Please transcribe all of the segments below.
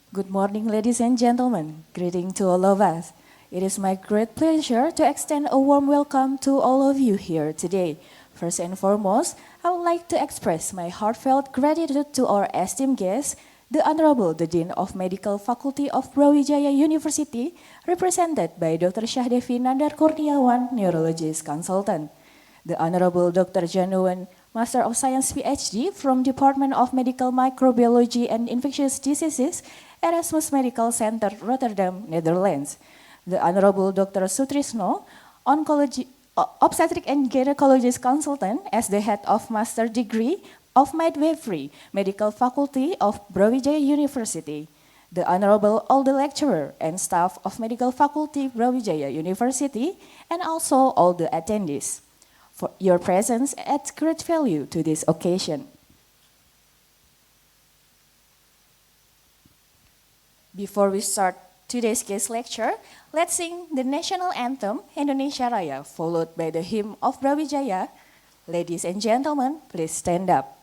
Good morning, ladies and gentlemen. Greeting to all of us. It is my great pleasure to extend a warm welcome to all of you here today. First and foremost, I would like to express my heartfelt gratitude to our esteemed guest, the Honorable the Dean of Medical Faculty of Brawijaya University, represented by Dr. Syahdevi Nandar Kurniawan, Neurologist Consultant. The Honorable Dr. Januan, Master of Science PhD from Department of Medical Microbiology and Infectious Diseases, Erasmus Medical Center, Rotterdam, Netherlands. The Honorable Dr. Sutrisno, Obstetric and Gynecologist Consultant as the head of Master Degree of Midwifery, Medical Faculty of Brawijaya University. The Honorable all the lecturer and staff of Medical Faculty, Brawijaya University, and also all the attendees. For your presence adds great value to this occasion. Before we start today's guest lecture, let's sing the national anthem, Indonesia Raya, followed by the hymn of Brawijaya. Ladies and gentlemen, please stand up.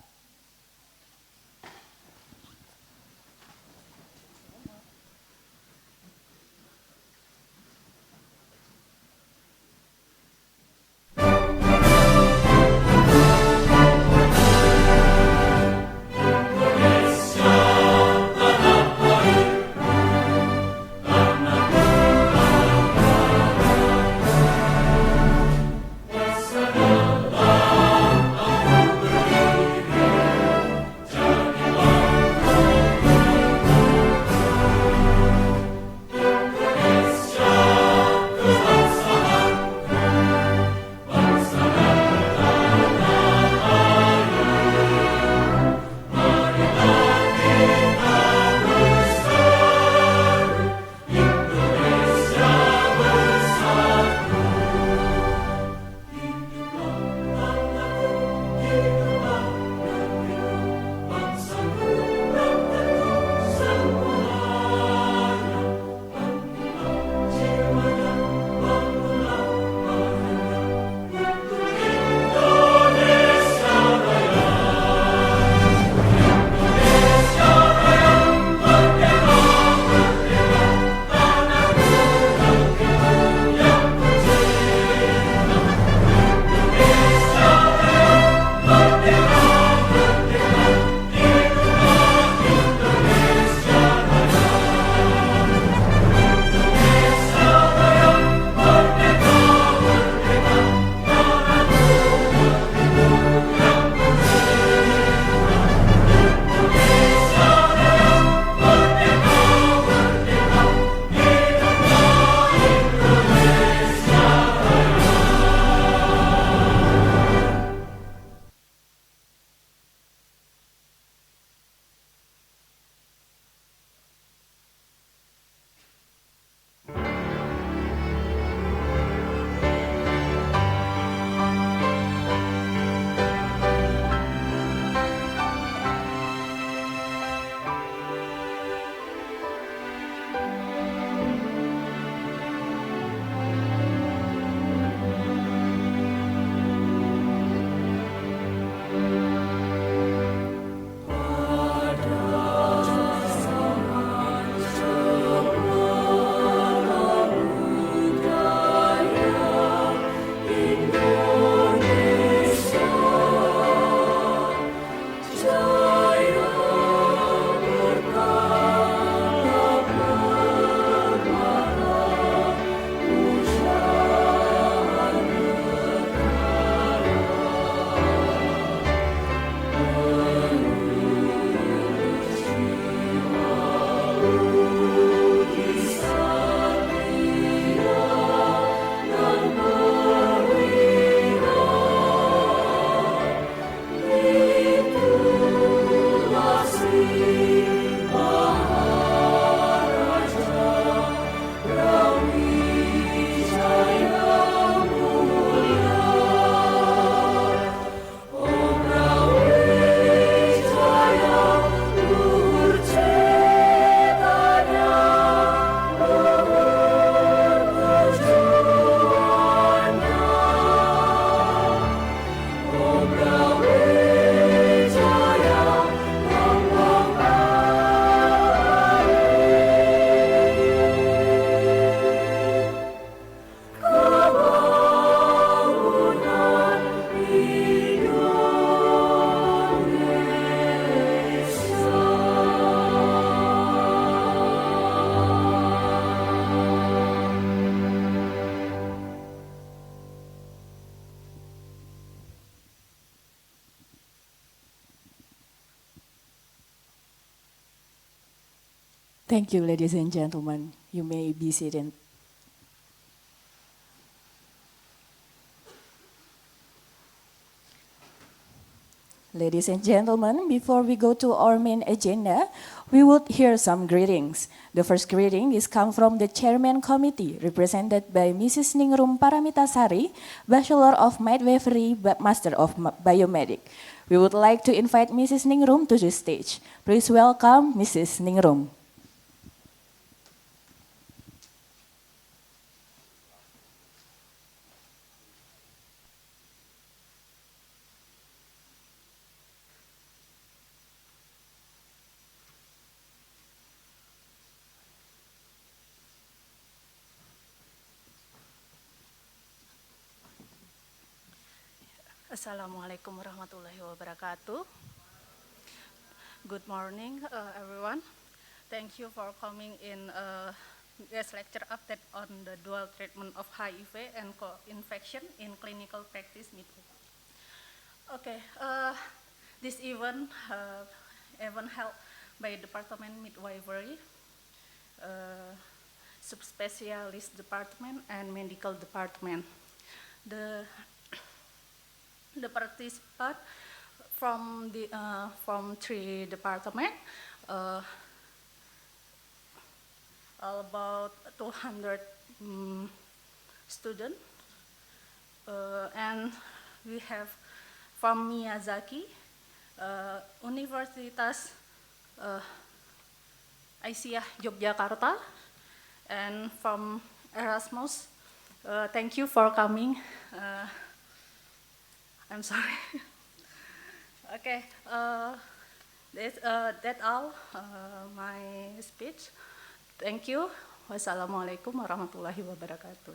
Thank you, ladies and gentlemen. You may be seated. Ladies and gentlemen, before we go to our main agenda, we would hear some greetings. The first greeting is come from the Chairman Committee, represented by Mrs. Ningrum Paramitasari, Bachelor of Midwifery, Master of Biomedic. We would like to invite Mrs. Ningrum to the stage. Please welcome Mrs. Ningrum. Assalamualaikum warahmatullahi wabarakatuh. Good morning, everyone. Thank you for coming in this lecture update on the dual treatment of HIV and co-infection in clinical practice midwifery. Okay, this event held by Department Midwifery, Subspecialist Department, and Medical Department. The participants from three departments, about 200 students, and we have from Miyazaki, Universitas Aisyah Yogyakarta, and from Erasmus. Thank you for coming. I'm sorry. Okay, that's all my speech. Thank you. Wassalamualaikum warahmatullahi wabarakatuh.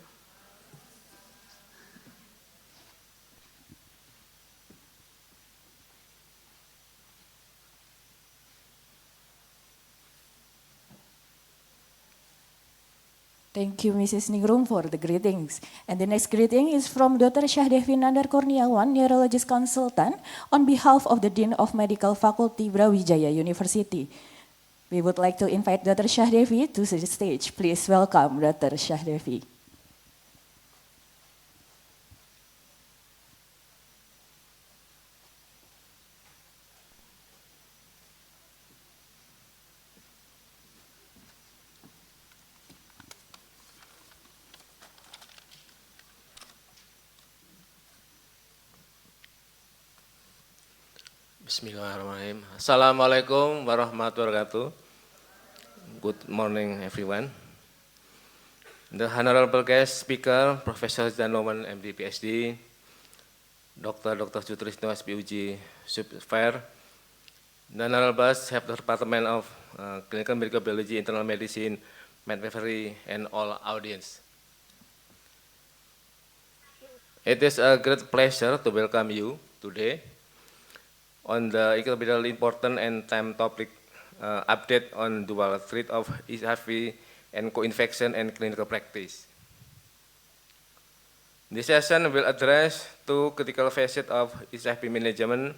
Thank you, Mrs. Ningrum, for the greetings. And the next greeting is from Dr. Syahdevi Nandar Kurniawan, Neurologist Consultant, on behalf of the Dean of Medical Faculty, Brawijaya University. We would like to invite Dr. Syahdevi to the stage. Please welcome Dr. Syahdevi. Bismillahirrahmanirrahim. Assalamualaikum warahmatullahi wabarakatuh. Good morning, everyone. The honorable guest speaker, Professor Janoman, MD, PhD, Dr. Sutrisno, SPUG, Subfair, the honorable Head of Department of Clinical Medical Biology, Internal Medicine, Midwifery, and all audience. It is a great pleasure to welcome you today on the incredibly important and time topic update on dual threat of HIV and co-infection and clinical practice. This session will address two critical facets of HIV management: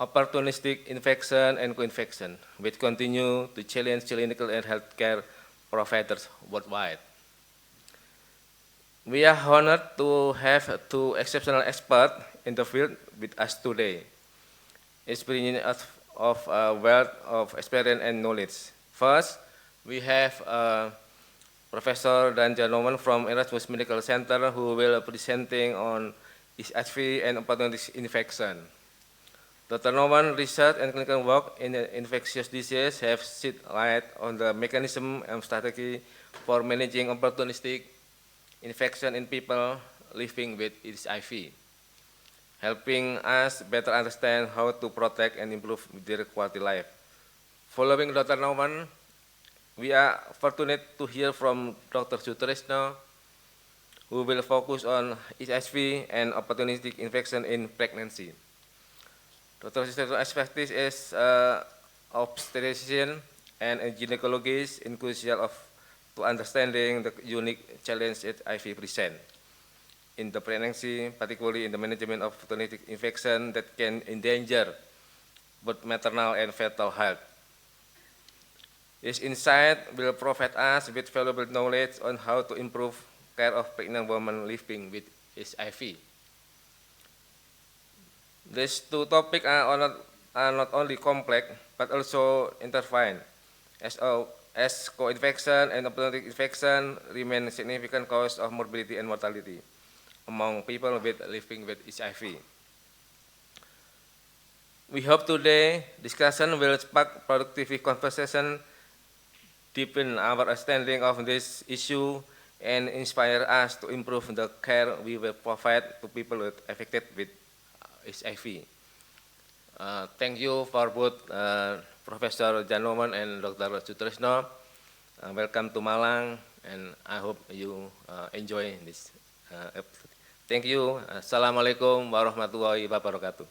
opportunistic infection and co-infection, which continue to challenge clinical and healthcare providers worldwide. We are honored to have two exceptional experts in the field with us today, bringing us of a wealth of experience and knowledge. First, we have Professor Dan Janoman from Erasmus Medical Center, who will presenting on HIV and opportunistic infection. Dr. Noman research and clinical work in infectious disease have shed light on the mechanism and strategy for managing opportunistic infection in people living with HIV, helping us better understand how to protect and improve their quality life. Following Dr. Nauman, we are fortunate to hear from Dr. Sutrisno, who will focus on HIV and opportunistic infection in pregnancy. Dr. Sutrisno's expertise is obstetrician and a gynecologist, in crucial to understanding the unique challenge that HIV present in the pregnancy, particularly in the management of opportunistic infection that can endanger both maternal and fetal health. His insight will provide us with valuable knowledge on how to improve care of pregnant women living with HIV. These two topics are not only complex but also intertwined, as co-infection and opportunistic infection remain significant cause of morbidity and mortality among people living with HIV. We hope today discussion will spark productive conversation, deepen our understanding of this issue, and inspire us to improve the care we will provide to people affected with HIV. Thank you for both Professor Janoman and Dr. Sutrisno. Welcome to Malang, and I hope you enjoy this episode. Thank you. Assalamualaikum warahmatullahi wabarakatuh.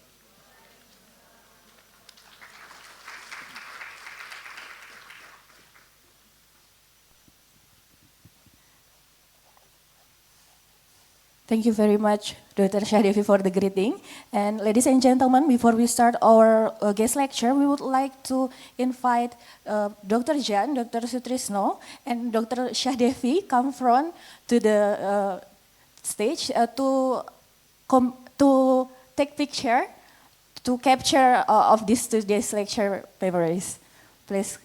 Thank you very much, Dr. Shahdevi, for the greeting. And ladies and gentlemen, before we start our guest lecture, we would like to invite Dr. Jan, Dr. Sutrisno, and Dr. Shahdevi come front to the stage to take picture, to capture of this today's lecture memories. Please.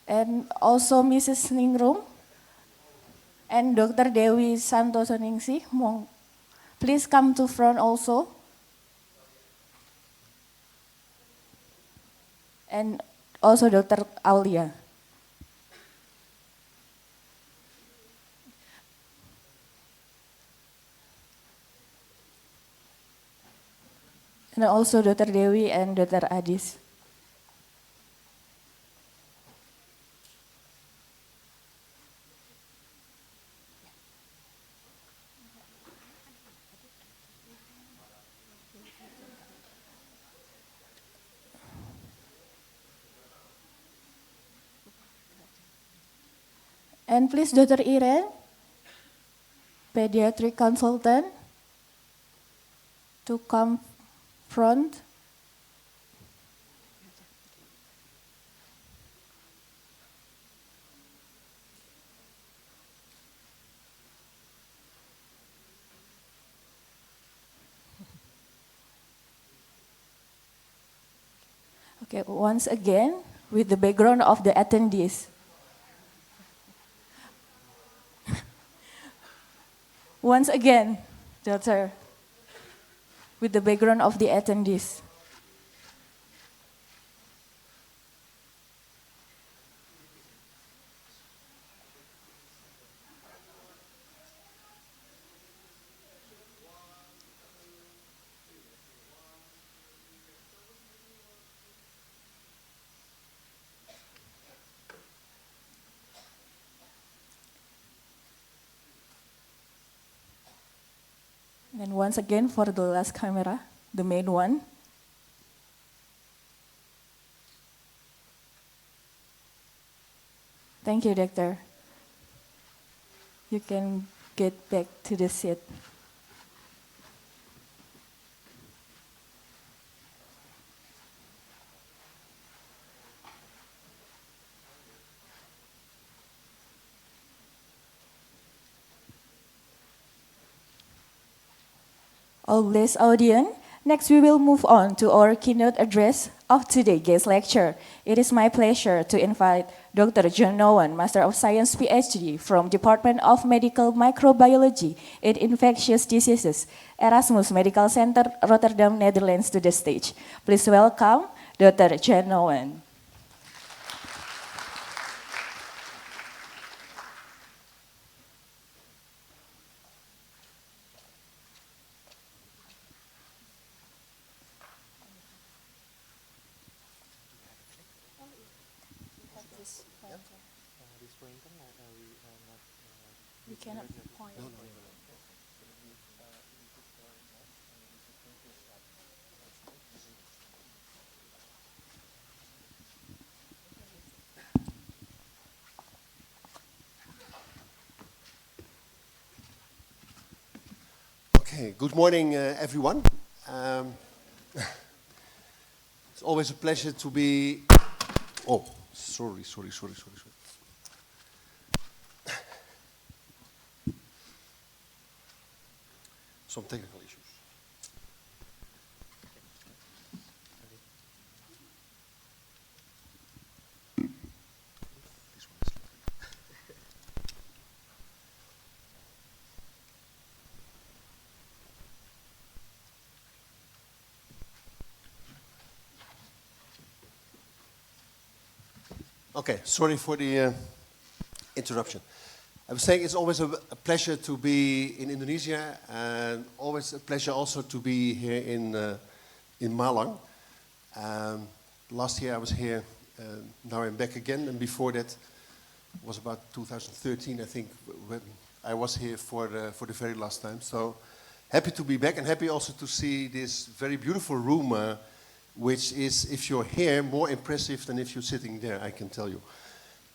And also Mrs. Ningrum and Dr. Dewi Santoso Ningsih, please come to front also. And also Dr. Aulia. And also Dr. Dewi and Dr. Adis. And please Dr. Irene, pediatric consultant, to come front. Okay, once again, with the background of the attendees. Once again, Doctor, with the background of the attendees. And once again for the last camera, the main one. Thank you, Doctor. You can get back to the seat. All blessed audience, next we will move on to our keynote address of today's guest lecture. It is my pleasure to invite Dr. John Nowen, Master of Science PhD from Department of Medical Microbiology and Infectious Diseases, Erasmus Medical Center, Rotterdam, Netherlands, to the stage. Please welcome Dr. John Nowen. We cannot point. Okay, good morning, everyone. Um, it's always a pleasure to be. Oh, sorry. Some technical issues. This one is Okay, sorry for the interruption. I was saying it's always a pleasure to be in Indonesia, and always a pleasure also to be here in Malang. Last year I was here, now I'm back again, and before that was about 2013, I think, when I was here for the very last time. So happy to be back, and happy also to see this very beautiful room, which is, if you're here, more impressive than if you're sitting there, I can tell you.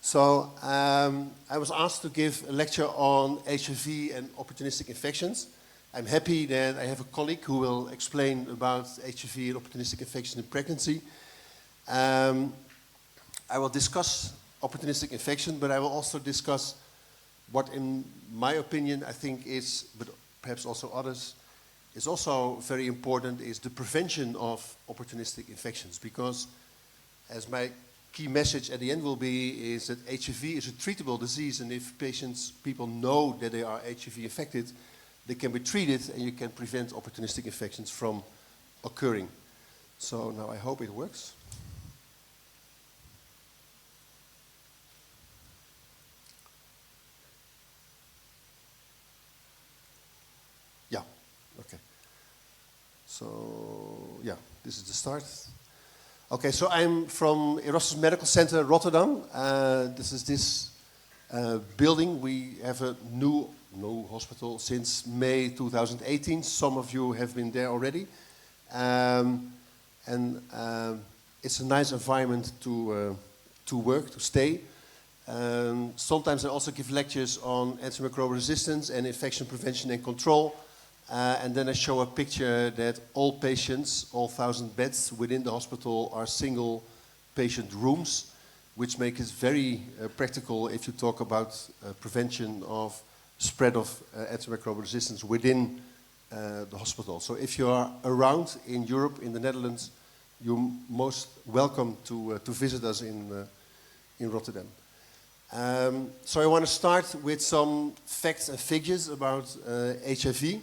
So I was asked to give a lecture on HIV and opportunistic infections. I'm happy that I have a colleague who will explain about HIV and opportunistic infection in pregnancy. I will discuss opportunistic infection, but I will also discuss what, in my opinion, I think is, but perhaps also others, is also very important, is the prevention of opportunistic infections. Because, as my key message at the end will be, is that HIV is a treatable disease, and if people know that they are HIV infected, they can be treated, and you can prevent opportunistic infections from occurring. So now I hope it works. Yeah, okay. So, yeah, this is the start. Okay, so I'm from Erasmus Medical Center, Rotterdam. This is this building. We have a new hospital since May 2018. Some of you have been there already. It's a nice environment to work, to stay. Sometimes I also give lectures on antimicrobial resistance and infection prevention and control. And then I show a picture that all patients, all 1,000 beds within the hospital are single patient rooms, which make it very practical if you talk about prevention of spread of antimicrobial resistance within the hospital. So if you are around in Europe, in the Netherlands, you're most welcome to visit us in Rotterdam. So I want to start with some facts and figures about HIV.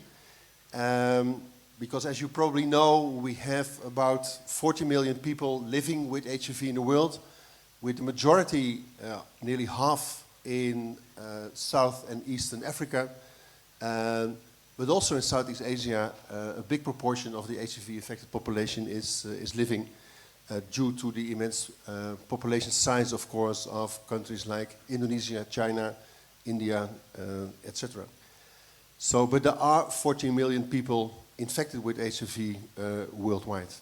Because as you probably know, we have about 40 million people living with HIV in the world, with the majority, nearly half, in South and Eastern Africa, but also in Southeast Asia. A big proportion of the HIV-affected population is living due to the immense population size, of course, of countries like Indonesia, China, India, etc. So, but there are 14 million people infected with HIV worldwide.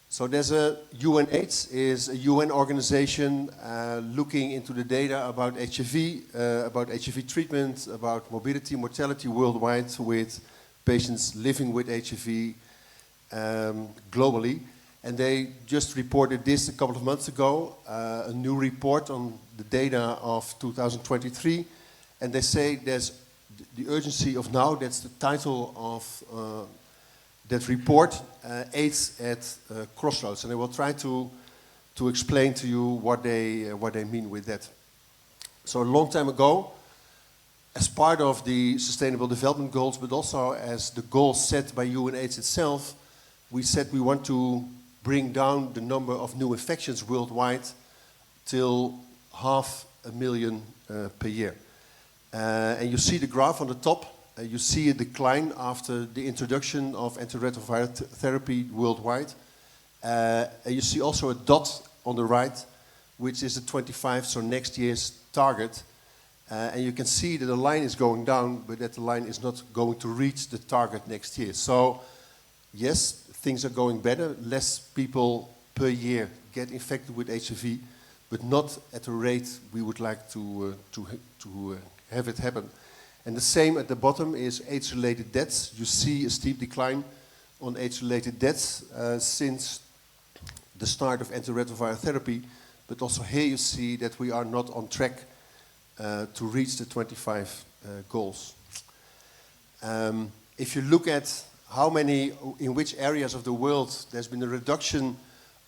So there's UNAIDS is a UN organization looking into the data about HIV treatment, about morbidity, mortality worldwide with patients living with HIV globally. And they just reported this a couple of months ago, a new report on the data of 2023. And they say there's the urgency of now, that's the title of that report, AIDS at Crossroads. And I will try to explain to you what they mean with that. So a long time ago, as part of the Sustainable Development Goals, but also as the goals set by UNAIDS itself, we said we want to bring down the number of new infections worldwide till 500,000 per year. And you see the graph on the top. You see a decline after the introduction of antiretroviral therapy worldwide. And you see also a dot on the right, which is the 25, so next year's target. And you can see that the line is going down, but that the line is not going to reach the target next year. So, yes, things are going better. Less people per year get infected with HIV, but not at the rate we would like to have it happen. And the same at the bottom is AIDS-related deaths. You see a steep decline on AIDS-related deaths since the start of antiretroviral therapy, but also here you see that we are not on track to reach the 25 goals. If you look at in which areas of the world there's been a reduction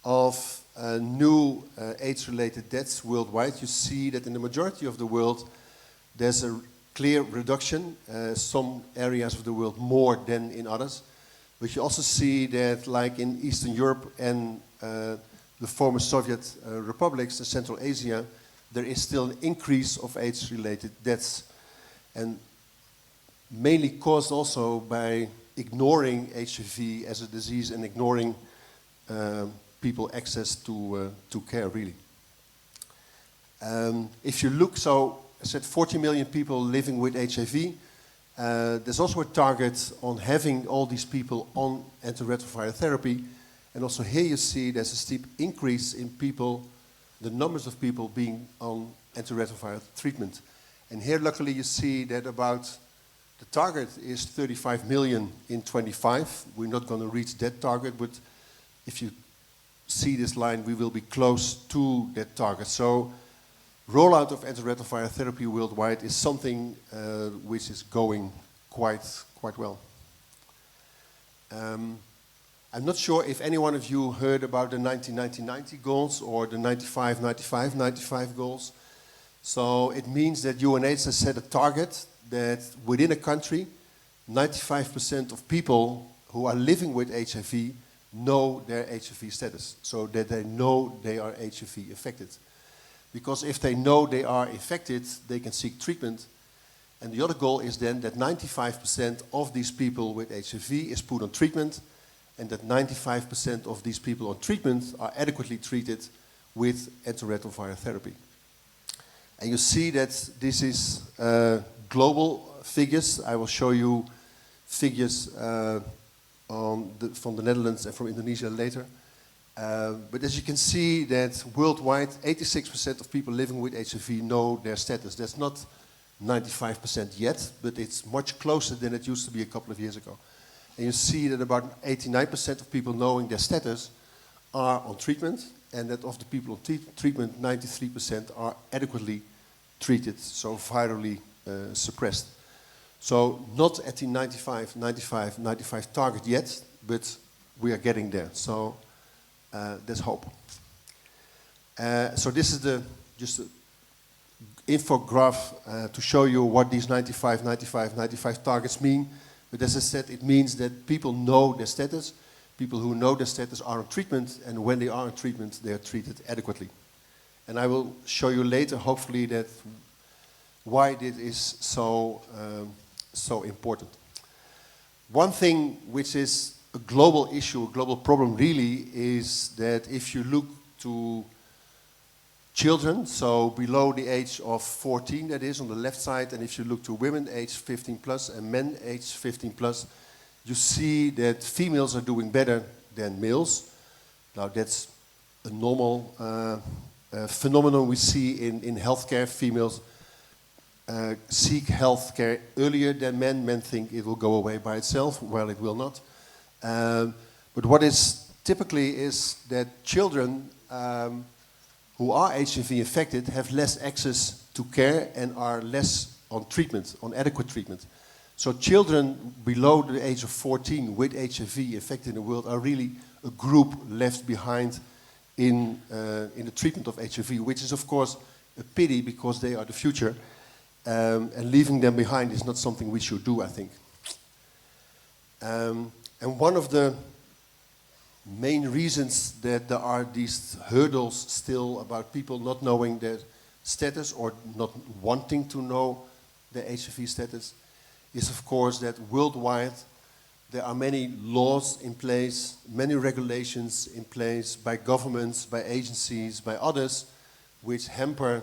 of new AIDS-related deaths worldwide, you see that in the majority of the world there's a clear reduction, some areas of the world more than in others. But you also see that, like in Eastern Europe and the former Soviet republics, the Central Asia, there is still an increase of AIDS-related deaths. And mainly caused also by ignoring HIV as a disease and ignoring people access to care, really. If you look, so I said 40 million people living with HIV. There's also a target on having all these people on antiretroviral therapy. And also here you see there's a steep increase in people, the numbers of people being on antiretroviral treatment. And here luckily you see that about the target is 35 million in 25. We're not going to reach that target, but if you see this line, we will be close to that target. So rollout of antiretroviral therapy worldwide is something which is going quite well. I'm not sure if any one of you heard about the 1990 goals or the 95 goals. So it means that UNH has set a target that within a country, 95% of people who are living with HIV know their HIV status, so that they know they are HIV affected. Because if they know they are infected, they can seek treatment. And the other goal is then that 95% of these people with HIV is put on treatment, and that 95% of these people on treatment are adequately treated with antiretroviral therapy. And you see that this is global figures. I will show you figures from the Netherlands and from Indonesia later. But as you can see that worldwide, 86% of people living with HIV know their status. That's not 95% yet, but it's much closer than it used to be a couple of years ago. And you see that about 89% of people knowing their status are on treatment, and that of the people on treatment, 93% are adequately treated, so virally suppressed. So not at the 95 target yet, but we are getting there. So there's hope. So this is just an infograph to show you what these 95 targets mean. But as I said, it means that people know their status. People who know their status are on treatment, and when they are on treatment, they are treated adequately. And I will show you later, hopefully, that why this is so important. One thing which is a global issue, a global problem really, is that if you look to children, so below the age of 14, that is, on the left side, and if you look to women aged 15 plus and men aged 15 plus, you see that females are doing better than males. Now that's a normal phenomenon we see in healthcare. Females seek healthcare earlier than men. Men think it will go away by itself. Well, it will not. But what is typically is that children who are HIV infected have less access to care and are less on treatment, on adequate treatment. So children below the age of 14 with HIV infected in the world are really a group left behind in the treatment of HIV, which is of course a pity because they are the future. And leaving them behind is not something we should do, I think. And one of the main reasons that there are these hurdles still about people not knowing their status or not wanting to know their HIV status is of course that worldwide there are many laws in place, many regulations in place by governments, by agencies, by others, which hamper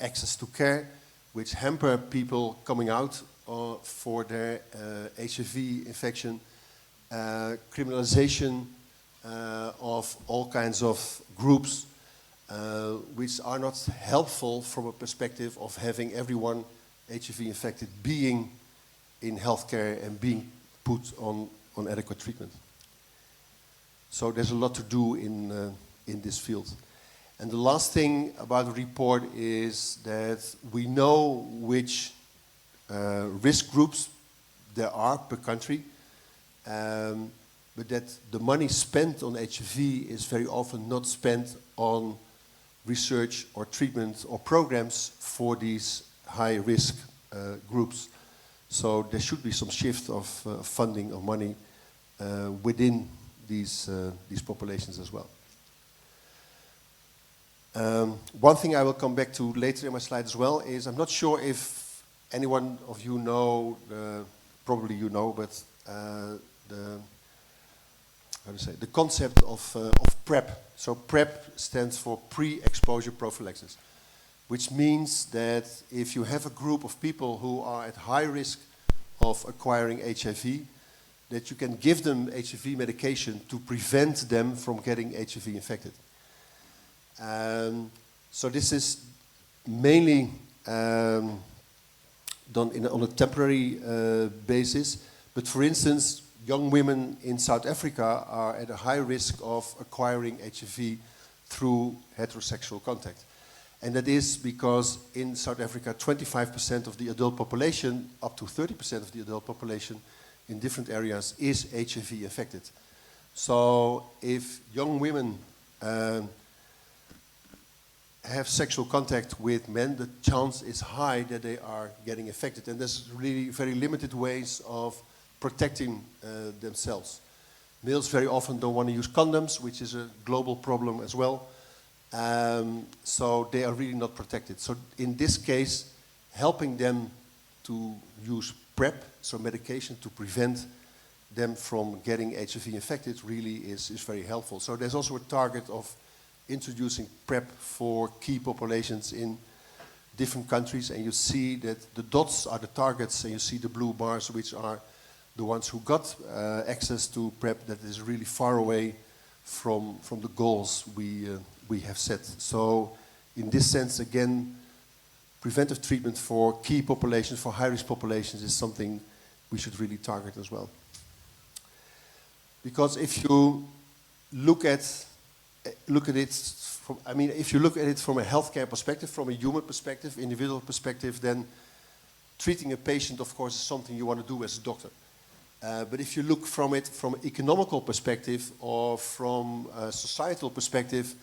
access to care, which hamper people coming out for their HIV infection, criminalization of all kinds of groups which are not helpful from a perspective of having everyone HIV infected being in healthcare and being put on adequate treatment. So there's a lot to do in this field. And the last thing about the report is that we know which risk groups there are per country, but that the money spent on HIV is very often not spent on research or treatment or programs for these high-risk groups. So there should be some shift of funding of money within these populations as well. One thing I will come back to later in my slide as well is I'm not sure if anyone of you know, probably you know, but the concept of PrEP. So PrEP stands for pre-exposure prophylaxis, which means that if you have a group of people who are at high risk of acquiring HIV, that you can give them HIV medication to prevent them from getting HIV infected. So this is mainly done on a temporary basis, but for instance, young women in South Africa are at a high risk of acquiring HIV through heterosexual contact. And that is because in South Africa, 25% of the adult population, up to 30% of the adult population in different areas is HIV infected. So if young women have sexual contact with men, the chance is high that they are getting infected. And there's really very limited ways of protecting themselves. Males very often don't want to use condoms, which is a global problem as well. So they are really not protected. So in this case, helping them to use PrEP, so medication to prevent them from getting HIV infected, really is very helpful. So there's also a target of introducing PrEP for key populations in different countries, and you see that the dots are the targets, and you see the blue bars, which are the ones who got access to PrEP, that is really far away from the goals we have set. So in this sense, again, preventive treatment for key populations, for high-risk populations, is something we should really target as well. Because if you look at it from, if you look at it from a healthcare perspective, from a human perspective, individual perspective, then treating a patient, of course, is something you want to do as a doctor. But if you look from it from an economical perspective or from a societal perspective,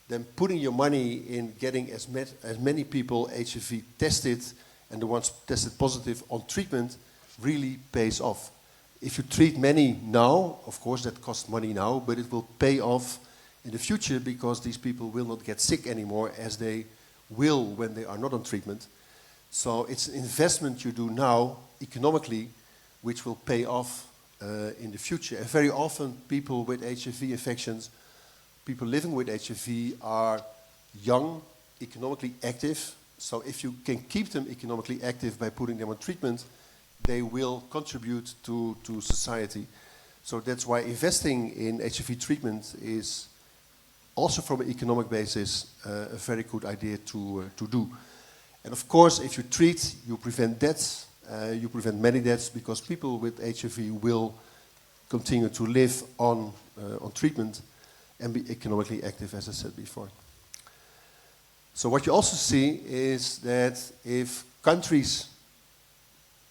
then putting your money in getting as many people HIV tested and the ones tested positive on treatment really pays off. If you treat many now, of course that costs money now, but it will pay off in the future because these people will not get sick anymore as they will when they are not on treatment. So it's an investment you do now economically which will pay off in the future. And very often people with HIV infections, people living with HIV are young, economically active. So if you can keep them economically active by putting them on treatment, they will contribute to society. So that's why investing in HIV treatment is also from an economic basis a very good idea to do. And of course, if you treat, you prevent deaths, you prevent many deaths because people with HIV will continue to live on treatment and be economically active, as I said before. So what you also see is that if countries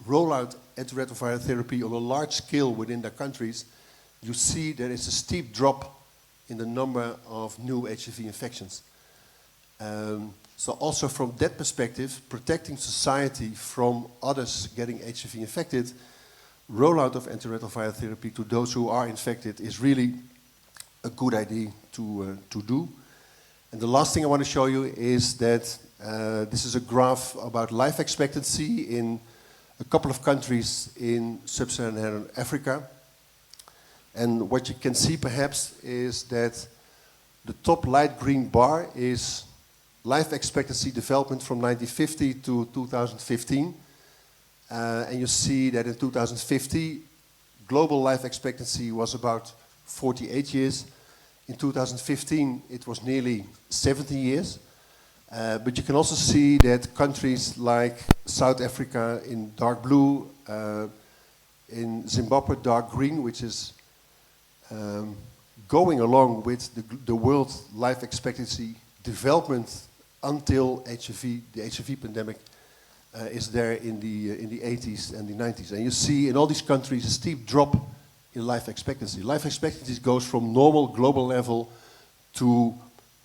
roll out antiretroviral therapy on a large scale within their countries, you see there is a steep drop in the number of new HIV infections. So also from that perspective, protecting society from others getting HIV infected, rollout of antiretroviral therapy to those who are infected is really a good idea to do. And the last thing I want to show you is that this is a graph about life expectancy in a couple of countries in sub-Saharan Africa. And what you can see perhaps is that the top light green bar is life expectancy development from 1950 to 2015. And you see that in 2050, global life expectancy was about 48 years. In 2015, it was nearly 70 years. But you can also see that countries like South Africa in dark blue, in Zimbabwe dark green, which is going along with the world life expectancy development until HIV, the HIV pandemic is there in the 80s and the 90s. And you see in all these countries a steep drop in life expectancy. Life expectancy goes from normal global level to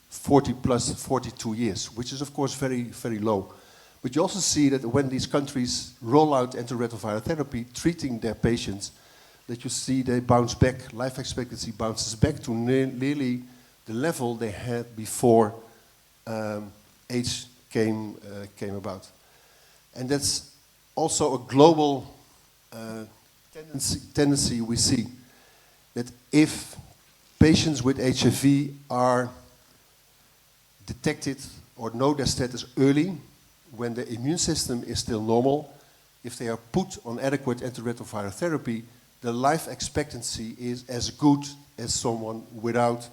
40 plus 42 years, which is of course very, very low. But you also see that when these countries roll out antiretroviral therapy, treating their patients, that you see they bounce back, life expectancy bounces back to nearly the level they had before AIDS came about. And that's also a global tendency we see, that if patients with HIV are detected or know their status early, when the immune system is still normal, if they are put on adequate antiretroviral therapy, the life expectancy is as good as someone without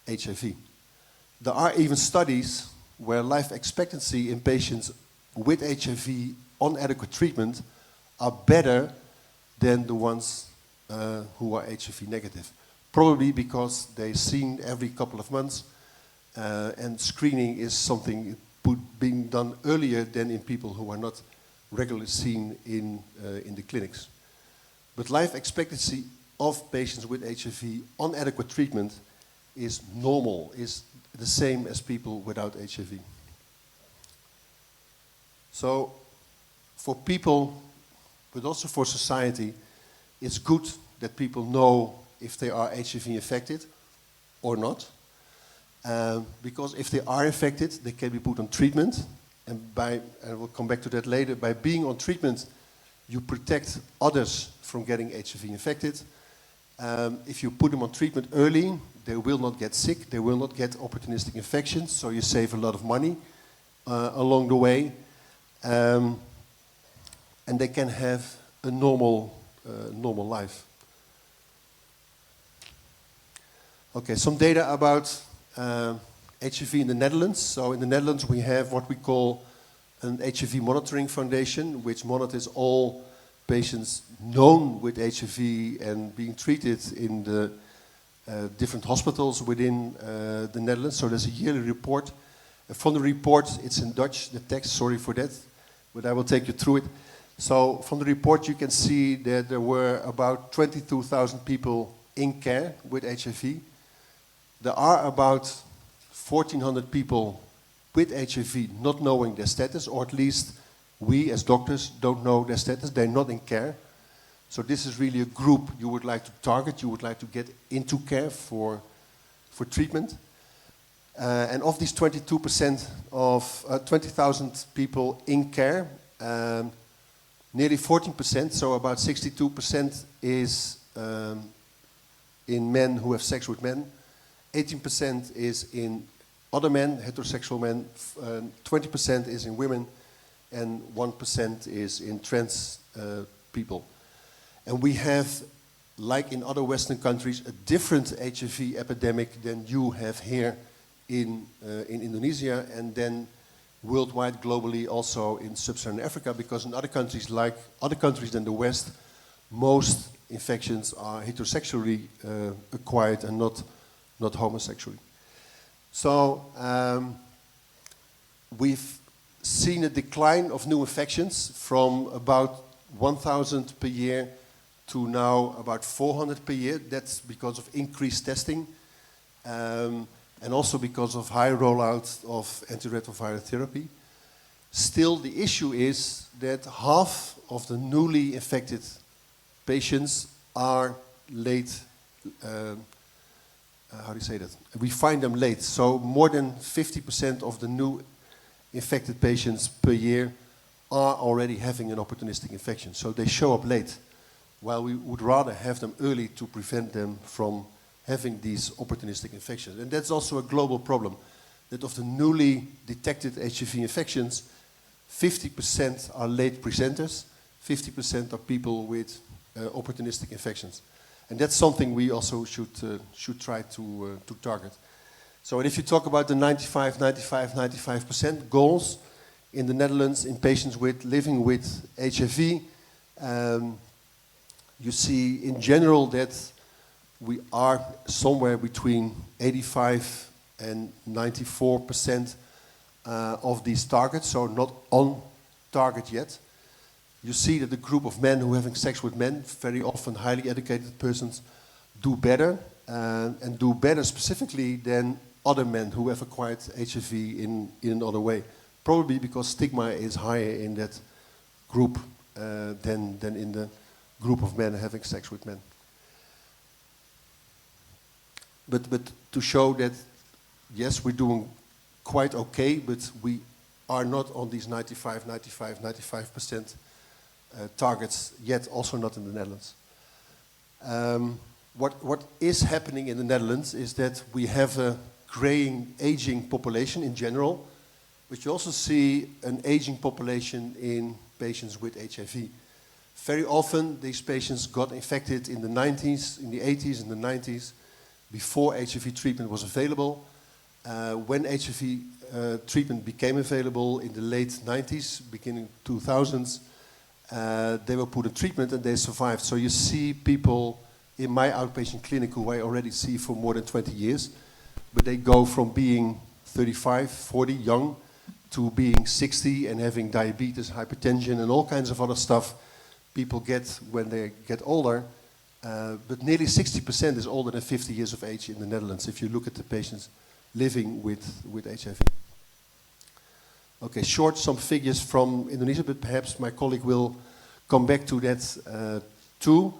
HIV. There are even studies where life expectancy in patients with HIV on adequate treatment are better than the ones who are HIV negative. Probably because they're seen every couple of months, and screening is something being done earlier than in people who are not regularly seen in the clinics. But life expectancy of patients with HIV on adequate treatment is normal, is the same as people without HIV. So for people, but also for society, it's good that people know if they are HIV infected or not. Because if they are infected, they can be put on treatment. And we'll come back to that later, by being on treatment, you protect others from getting HIV infected. If you put them on treatment early, they will not get sick, they will not get opportunistic infections, so you save a lot of money along the way. And they can have a normal life. Okay, some data about HIV in the Netherlands. So in the Netherlands we have what we call an HIV monitoring foundation, which monitors all patients known with HIV and being treated in the different hospitals within the Netherlands. So there's a yearly report. From the report, it's in Dutch, the text, sorry for that, but I will take you through it. So from the report you can see that there were about 22,000 people in care with HIV. There are about 1,400 people with HIV not knowing their status, or at least we as doctors don't know their status, they're not in care. So this is really a group you would like to target, you would like to get into care for treatment. And of these 22% of 20,000 people in care, nearly 14%, so about 62% is in men who have sex with men, 18% is in other men, heterosexual men, 20% is in women, and 1% is in trans people. And we have, like in other Western countries, a different HIV epidemic than you have here in Indonesia, and then worldwide, globally, also in sub-Saharan Africa, because in other countries, like other countries than the West, most infections are heterosexually acquired and not homosexually. So we've seen a decline of new infections from about 1,000 per year to now about 400 per year. That's because of increased testing and also because of high rollout of antiretroviral therapy. Still, the issue is that half of the newly infected patients are late. How do you say that? We find them late. So more than 50% of the new infected patients per year are already having an opportunistic infection. So they show up late, while we would rather have them early to prevent them from having these opportunistic infections. And that's also a global problem, that of the newly detected HIV infections, 50% are late presenters, 50% are people with opportunistic infections. And that's something we also should try to target. So if you talk about the 95% goals in the Netherlands in patients living with HIV, you see in general that we are somewhere between 85 and 94% of these targets, so not on target yet. You see that the group of men who are having sex with men, very often highly educated persons, do better, and do better specifically than other men who have acquired HIV in another way. Probably because stigma is higher in that group than in the group of men having sex with men. But to show that, yes, we're doing quite okay, but we are not on these 95% targets yet, also not in the Netherlands. What is happening in the Netherlands is that we have a graying, aging population in general, but you also see an aging population in patients with HIV. Very often, these patients got infected in the 90s, in the 80s, and the 90s, before HIV treatment was available. When HIV treatment became available in the late 90s, beginning 2000s, they were put in treatment and they survived. So you see people in my outpatient clinic who I already see for more than 20 years, but they go from being 35, 40, young, to being 60 and having diabetes, hypertension, and all kinds of other stuff people get when they get older. But nearly 60% is older than 50 years of age in the Netherlands, if you look at the patients living with HIV. Okay, some figures from Indonesia, but perhaps my colleague will come back to that too.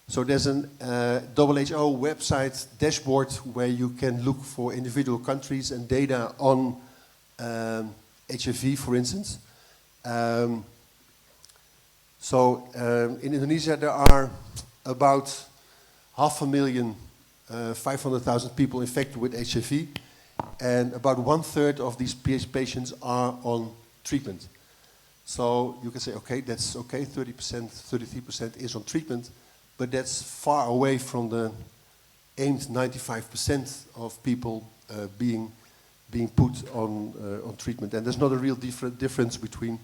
So there's an WHO website dashboard where you can look for individual countries and data on HIV, for instance. In Indonesia there are about 500,000 people infected with HIV, and about 1/3 of these patients are on treatment. So you can say, okay, that's okay, 30%, 33% is on treatment, but that's far away from the aimed 95% of people being put on treatment. And there's not a real difference between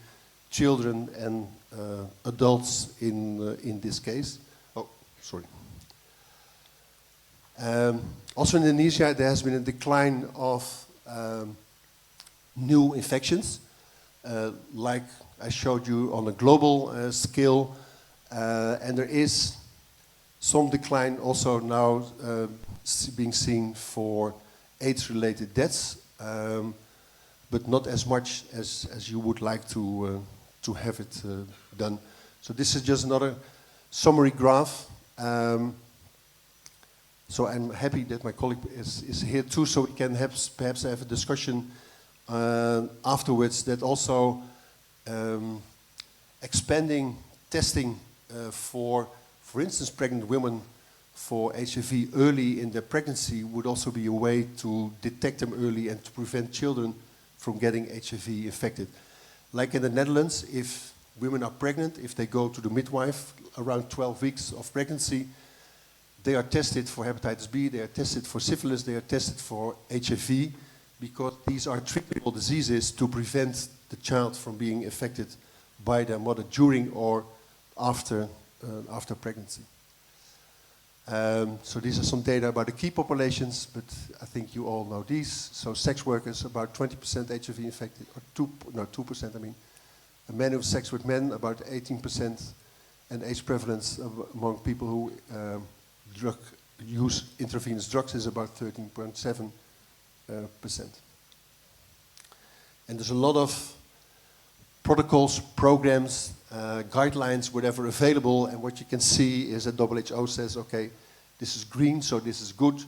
children and adults in this case. Oh, sorry. Also in Indonesia, there has been a decline of new infections, like I showed you on a global scale, and there is some decline also now being seen for AIDS-related deaths, but not as much as you would like to have it done. So this is just another summary graph. So I'm happy that my colleague is here too, so we can perhaps have a discussion afterwards that also expanding testing for instance, pregnant women for HIV early in their pregnancy would also be a way to detect them early and to prevent children from getting HIV infected. Like in the Netherlands, if women are pregnant, if they go to the midwife around 12 weeks of pregnancy, they are tested for hepatitis B, they are tested for syphilis, they are tested for HIV, because these are treatable diseases to prevent the child from being infected by their mother during or after pregnancy. So these are some data about the key populations, but I think you all know these. So sex workers, about 20% HIV infected, or 2%, I mean. Men who have sex with men, about 18%, and AIDS prevalence among people who use intravenous drugs is about 13.7%. And there's a lot of protocols, programs, guidelines, whatever available, and what you can see is that WHO says, okay, this is green, so this is good.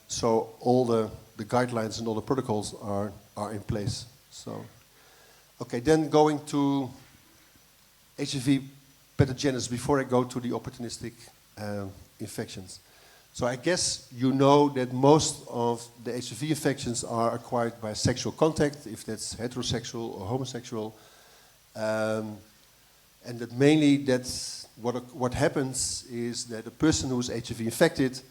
So all the guidelines and all the protocols are in place. So, okay, then going to HIV pathogenesis before I go to the opportunistic infections. So I guess you know that most of the HIV infections are acquired by sexual contact, if that's heterosexual or homosexual. And that mainly what happens is that a person who is HIV infected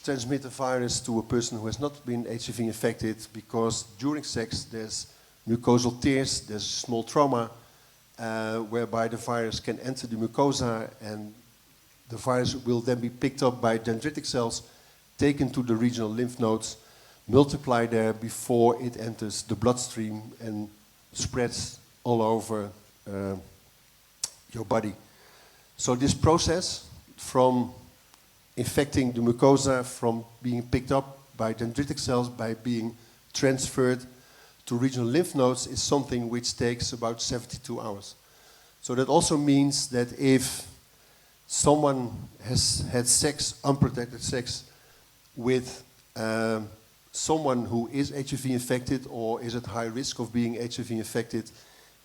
transmit the virus to a person who has not been HIV infected, because during sex there's mucosal tears, there's small trauma, whereby the virus can enter the mucosa, and the virus will then be picked up by dendritic cells, taken to the regional lymph nodes, multiply there before it enters the bloodstream and spreads all over your body. So this process from infecting the mucosa, from being picked up by dendritic cells, by being transferred to regional lymph nodes, is something which takes about 72 hours. So that also means that if someone has had sex, unprotected sex, with someone who is HIV infected or is at high risk of being HIV infected,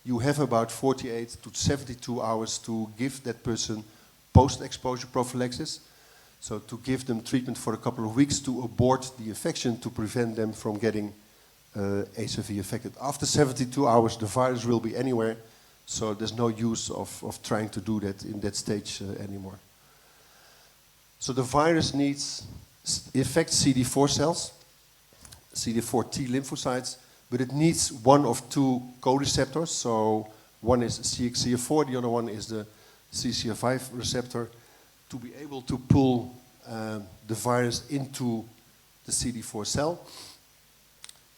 you have about 48 to 72 hours to give that person post-exposure prophylaxis. So to give them treatment for a couple of weeks to abort the infection, to prevent them from getting HIV infected. After 72 hours, the virus will be anywhere, so there's no use of trying to do that in that stage anymore. So the virus infects CD4 cells, CD4 T lymphocytes, but it needs one of two co-receptors. So one is CXCR4, the other one is the CCR5 receptor, to be able to pull the virus into the CD4 cell.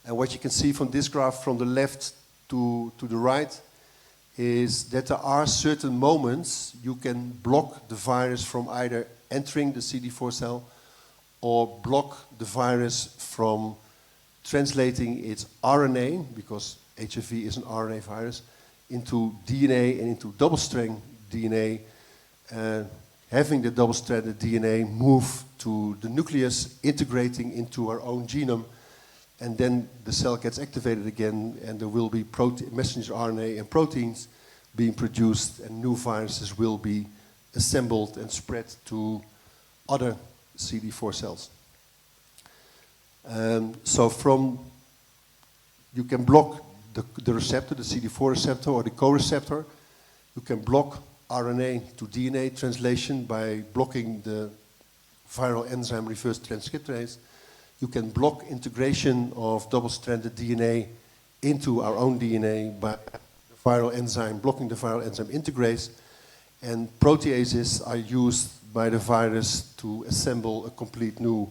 And what you can see from this graph from the left to the right is that there are certain moments you can block the virus from either entering the CD4 cell or block the virus from translating its RNA, because HIV is an RNA virus, into DNA and into double-strand DNA, having the double-stranded DNA move to the nucleus, integrating into our own genome, and then the cell gets activated again, and there will be messenger RNA and proteins being produced, and new viruses will be assembled and spread to other CD4 cells. So you can block the receptor, the CD4 receptor or the co-receptor. You can block RNA to DNA translation by blocking the viral enzyme reverse transcriptase. You can block integration of double-stranded DNA into our own DNA by blocking the viral enzyme integrase. And proteases are used by the virus to assemble a complete new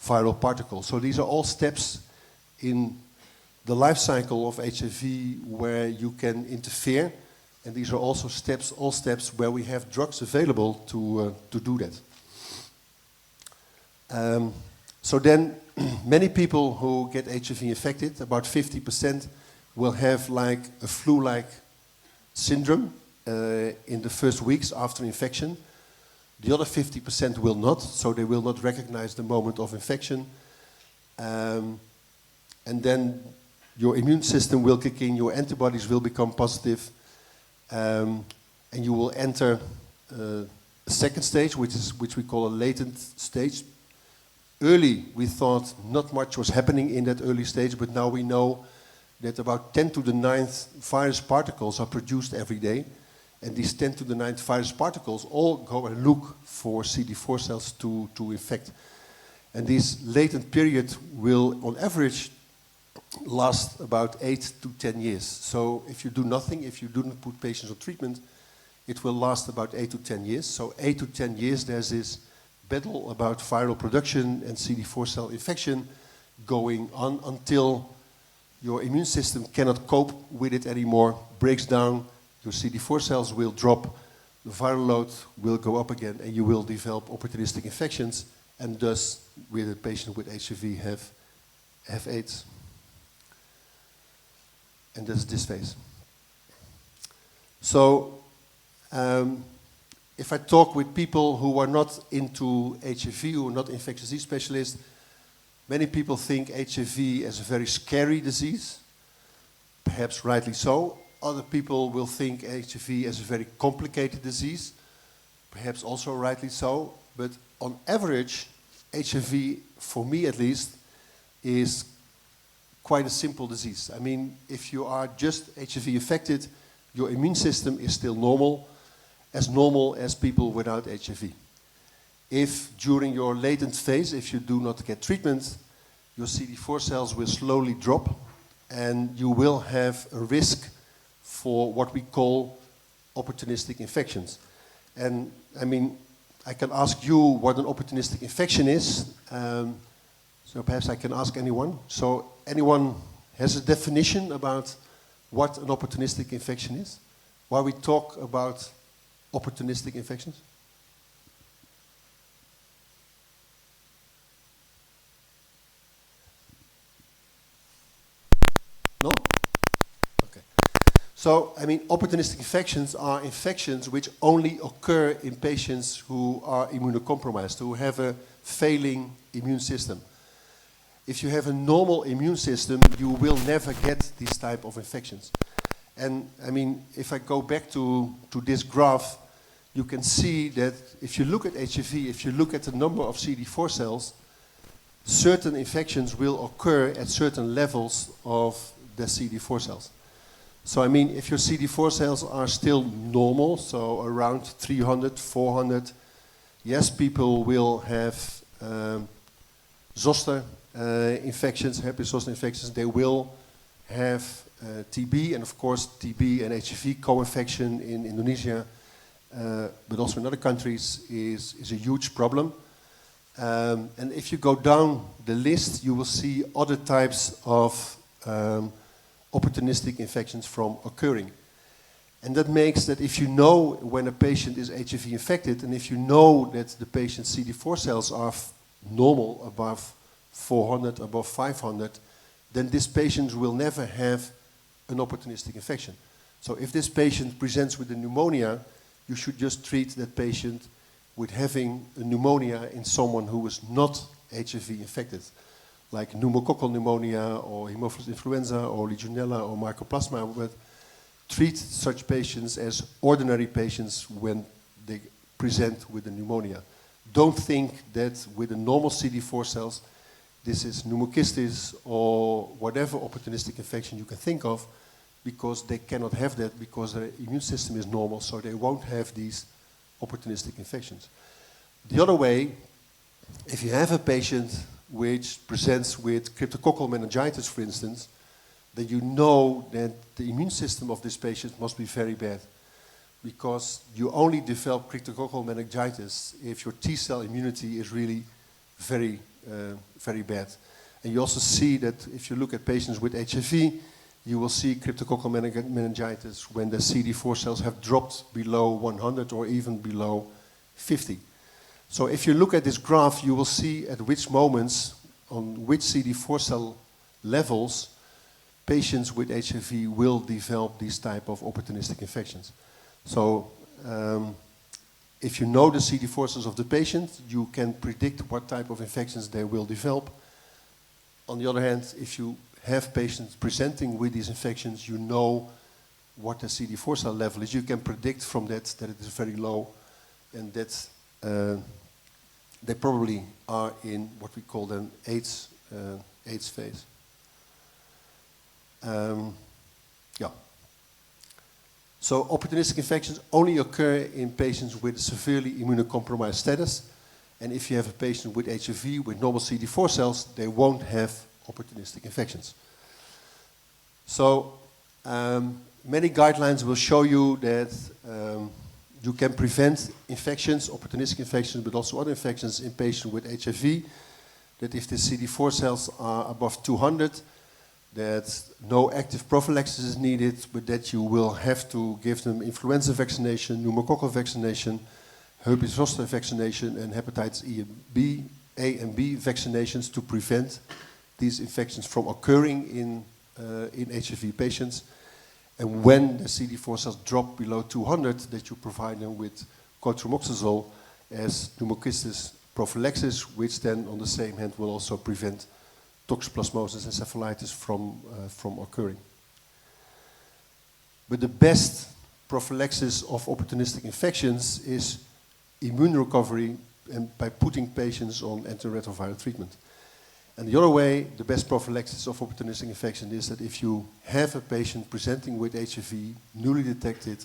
viral particle. So these are all steps in the life cycle of HIV where you can interfere, and these are also all steps where we have drugs available to do that. So then, many people who get HIV infected, about 50%, will have like a flu-like syndrome in the first weeks after infection. The other 50% will not, so they will not recognize the moment of infection. And then your immune system will kick in, your antibodies will become positive, and you will enter a second stage, which we call a latent stage. Early, we thought not much was happening in that early stage, but now we know that about 10 to the 9th virus particles are produced every day. And these 10 to the 9th virus particles all go and look for CD4 cells to infect. And this latent period will, on average, last about 8 to 10 years. So if you do nothing, if you do not put patients on treatment, it will last about 8 to 10 years. So 8 to 10 years, there's this battle about viral production and CD4 cell infection going on until your immune system cannot cope with it anymore, breaks down, your CD4 cells will drop, the viral load will go up again, and you will develop opportunistic infections, and thus, with a patient with HIV, have AIDS. And that's this phase. So, if I talk with people who are not into HIV, who are not infectious disease specialists, many people think HIV as a very scary disease, perhaps rightly so. Other people will think HIV as a very complicated disease, perhaps also rightly so. But on average, HIV, for me at least, is quite a simple disease. I mean, if you are just HIV infected, your immune system is still normal as people without HIV. if during your latent phase, if you do not get treatment, your CD4 cells will slowly drop and you will have a risk for what we call opportunistic infections. And I mean, I can ask you what an opportunistic infection is. So perhaps I can ask anyone. So anyone has a definition about what an opportunistic infection is? Why we talk about opportunistic infections? No? Okay. So, I mean, opportunistic infections are infections which only occur in patients who are immunocompromised, who have a failing immune system. If you have a normal immune system, you will never get these type of infections. And, I mean, if I go back to this graph, you can see that if you look at HIV, if you look at the number of CD4 cells, certain infections will occur at certain levels of the CD4 cells. So, I mean, if your CD4 cells are still normal, so around 300, 400, yes, people will have zoster infections, herpes zoster infections. They will have TB, and of course, TB and HIV co-infection in Indonesia, but also in other countries, is a huge problem. And if you go down the list, you will see other types of opportunistic infections from occurring. And that makes that if you know when a patient is HIV infected, and if you know that the patient's CD4 cells are normal, above 400, above 500, then this patient will never have an opportunistic infection. So if this patient presents with a pneumonia, you should just treat that patient with having a pneumonia in someone who is not HIV infected, like pneumococcal pneumonia or Haemophilus influenza or Legionella or Mycoplasma. But treat such patients as ordinary patients when they present with a pneumonia. Don't think that with the normal CD4 cells, this is pneumocystis or whatever opportunistic infection you can think of, because they cannot have that because their immune system is normal, so they won't have these opportunistic infections. The other way, if you have a patient which presents with cryptococcal meningitis, for instance, then you know that the immune system of this patient must be very bad, because you only develop cryptococcal meningitis if your T-cell immunity is really very, very bad. And you also see that if you look at patients with HIV, you will see cryptococcal meningitis when the CD4 cells have dropped below 100 or even below 50. So if you look at this graph, you will see at which moments, on which CD4 cell levels, patients with HIV will develop these type of opportunistic infections. So if you know the CD4 cells of the patient, you can predict what type of infections they will develop. On the other hand, if you have patients presenting with these infections, you know what the CD4 cell level is. You can predict from that it is very low, and that they probably are in what we call an AIDS phase. Yeah. So opportunistic infections only occur in patients with severely immunocompromised status, and if you have a patient with HIV with normal CD4 cells, they won't have opportunistic infections. So many guidelines will show you that you can prevent infections, opportunistic infections, but also other infections in patients with HIV, that if the CD4 cells are above 200, that no active prophylaxis is needed, but that you will have to give them influenza vaccination, pneumococcal vaccination, herpes zoster vaccination, and hepatitis A and B vaccinations to prevent these infections from occurring in HIV patients. And when the CD4 cells drop below 200, that you provide them with cotrimoxazole as pneumocystis prophylaxis, which then on the same hand will also prevent toxoplasmosis and encephalitis from occurring. But the best prophylaxis of opportunistic infections is immune recovery and by putting patients on antiretroviral treatment. And the other way, the best prophylaxis of opportunistic infection is that if you have a patient presenting with HIV, newly detected,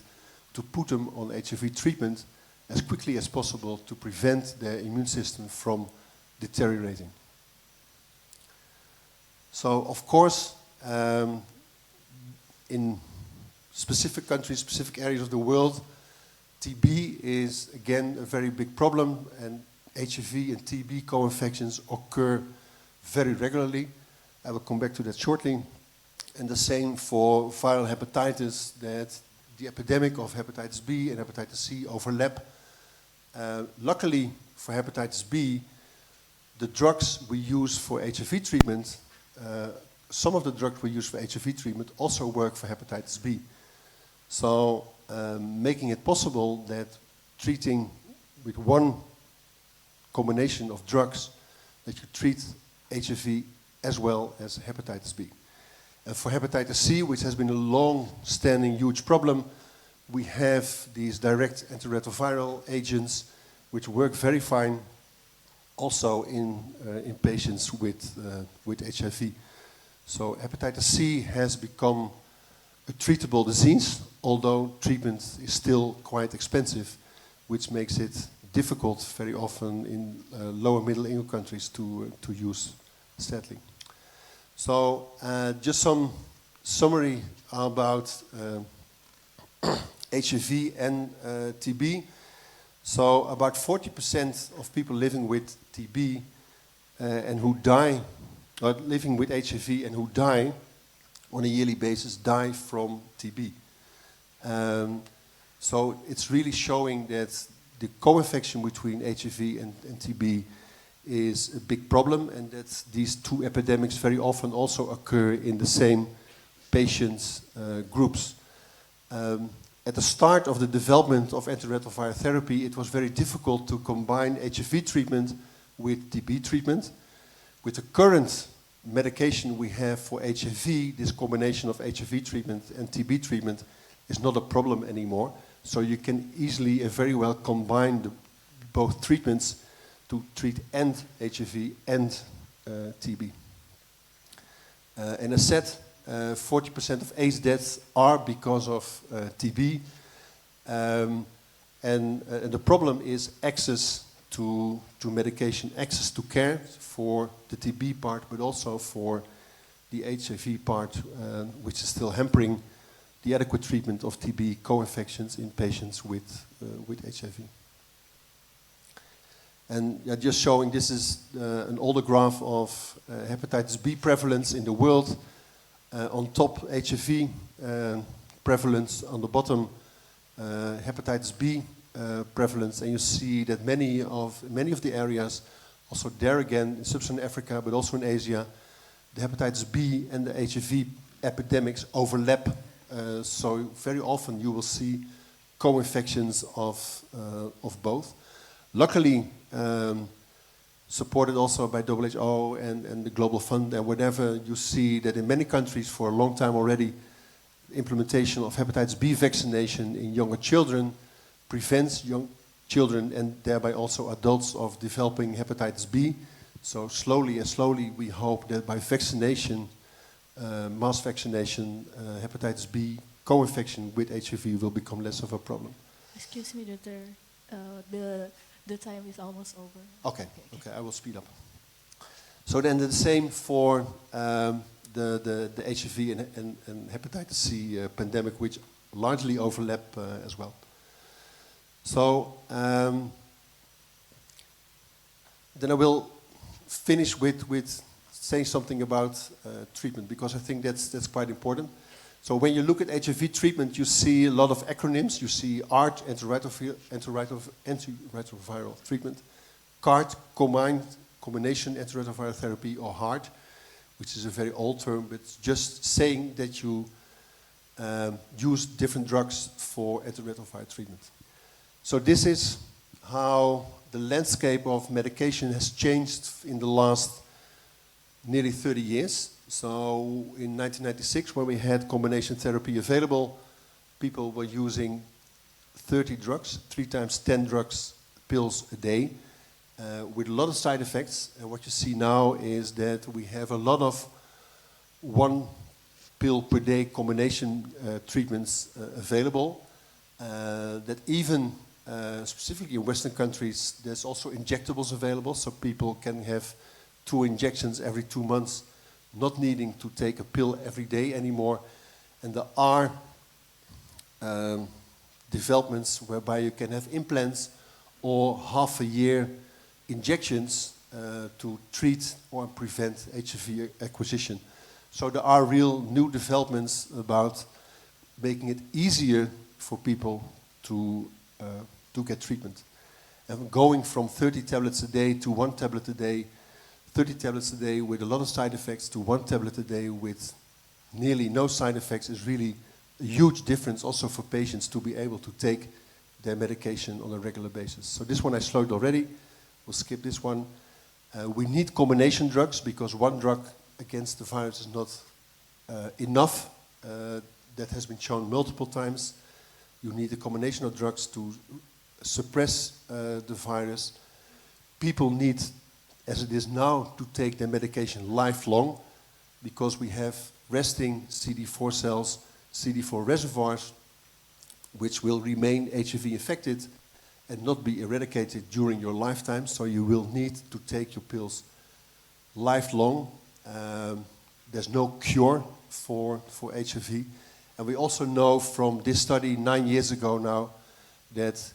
to put them on HIV treatment as quickly as possible to prevent their immune system from deteriorating. So, of course, in specific countries, specific areas of the world, TB is again a very big problem, and HIV and TB co-infections occur very regularly. I will come back to that shortly. And the same for viral hepatitis, that the epidemic of hepatitis B and hepatitis C overlap. Luckily for hepatitis B, the drugs we use for HIV treatment, some of the drugs we use for HIV treatment also work for hepatitis B. So making it possible that treating with one combination of drugs, that you treat HIV as well as hepatitis B. And for hepatitis C, which has been a long-standing huge problem, we have these direct antiretroviral agents which work very fine also in patients with HIV. So hepatitis C has become a treatable disease, although treatment is still quite expensive, which makes it difficult very often in lower middle income countries to use, sadly. So just some summary about HIV and TB. So about 40% of people living with TB and who die, or living with HIV and who die on a yearly basis, die from TB. So it's really showing that the co-infection between HIV and TB is a big problem, and that these two epidemics very often also occur in the same patients groups. At the start of the development of antiretroviral therapy, it was very difficult to combine HIV treatment with TB treatment. With the current medication we have for HIV, this combination of HIV treatment and TB treatment is not a problem anymore. So you can easily and very well combine both treatments to treat and HIV and TB. And as said, 40% of AIDS deaths are because of TB. And the problem is access to medication, access to care for the TB part, but also for the HIV part, which is still hampering the adequate treatment of TB co-infections in patients with HIV. And just showing, this is an older graph of hepatitis B prevalence in the world. On top, HIV prevalence. On the bottom, hepatitis B prevalence. And you see that many of the areas, also there again, in Sub-Saharan Africa, but also in Asia, the hepatitis B and the HIV epidemics overlap. So very often you will see co-infections of both. Luckily, supported also by WHO and the Global Fund and whatever, you see that in many countries for a long time already, implementation of hepatitis B vaccination in younger children prevents young children and thereby also adults of developing hepatitis B. So slowly and slowly we hope that by vaccination, mass vaccination, hepatitis B co-infection with HIV will become less of a problem. Excuse me, Doctor. The time is almost over. Okay, I will speed up. So then the same for the HIV and hepatitis C pandemic, which largely overlap as well. So then I will finish with saying something about treatment, because I think that's quite important. So when you look at HIV treatment, you see a lot of acronyms. You see ART, antiretroviral treatment, CART, combination antiretroviral therapy, or HART, which is a very old term, but it's just saying that you use different drugs for antiretroviral treatment. So this is how the landscape of medication has changed in the last nearly 30 years. So in 1996, when we had combination therapy available, people were using 30 drugs, 3 times 10 drugs, pills a day, with a lot of side effects. And what you see now is that we have a lot of 1 pill per day combination treatments available, that even specifically in Western countries, there's also injectables available, so people can have 2 injections every 2 months, not needing to take a pill every day anymore. And there are developments whereby you can have implants or half a year injections to treat or prevent HIV acquisition. So there are real new developments about making it easier for people to get treatment. And going from 30 tablets a day to 1 tablet a day, 30 tablets a day with a lot of side effects to 1 tablet a day with nearly no side effects is really a huge difference also for patients to be able to take their medication on a regular basis. So this one I showed already. We'll skip this one. We need combination drugs because one drug against the virus is not enough. That has been shown multiple times. You need a combination of drugs to suppress the virus. People need, as it is now, to take their medication lifelong because we have resting CD4 cells, CD4 reservoirs, which will remain HIV infected and not be eradicated during your lifetime. So you will need to take your pills lifelong. There's no cure for HIV. And we also know from this study 9 years ago now that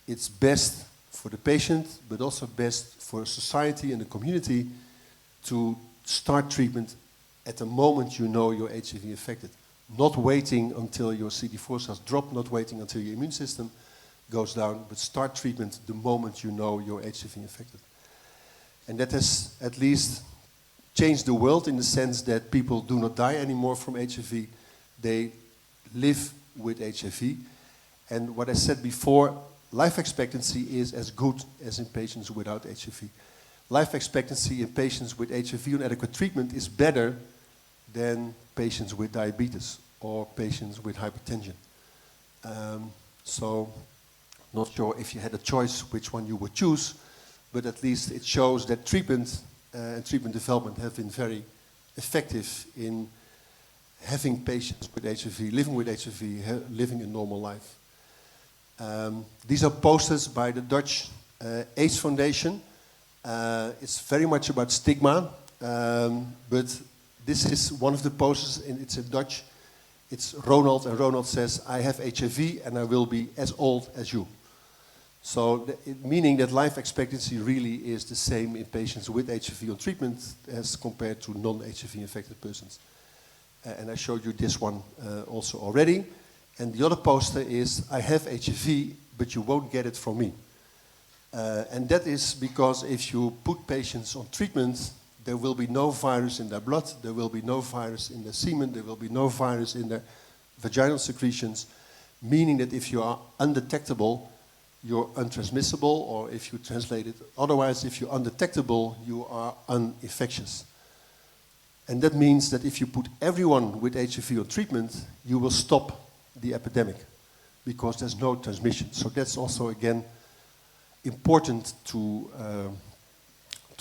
it's best for the patient, but also best for society and the community to start treatment at the moment you know you're HIV infected. Not waiting until your CD4 cells drop, not waiting until your immune system goes down, but start treatment the moment you know you're HIV infected. And that has at least changed the world in the sense that people do not die anymore from HIV. They live with HIV. And what I said before, life expectancy is as good as in patients without HIV. Life expectancy in patients with HIV on adequate treatment is better than patients with diabetes or patients with hypertension. So, not sure if you had a choice which one you would choose, but at least it shows that treatment and treatment development have been very effective in having patients with HIV, living with HIV, living a normal life. These are posters by the Dutch AIDS Foundation. It's very much about stigma, but this is one of the posters, and it's in Dutch. It's Ronald, and Ronald says, "I have HIV and I will be as old as you." So, meaning that life expectancy really is the same in patients with HIV on treatment as compared to non-HIV infected persons. And I showed you this one also already. And the other poster is, "I have HIV, but you won't get it from me." And that is because if you put patients on treatment, there will be no virus in their blood, there will be no virus in their semen, there will be no virus in their vaginal secretions, meaning that if you are undetectable, you're untransmissible, or if you translate it otherwise, if you're undetectable, you are uninfectious. And that means that if you put everyone with HIV on treatment, you will stop the epidemic because there's no transmission. So that's also, again, important to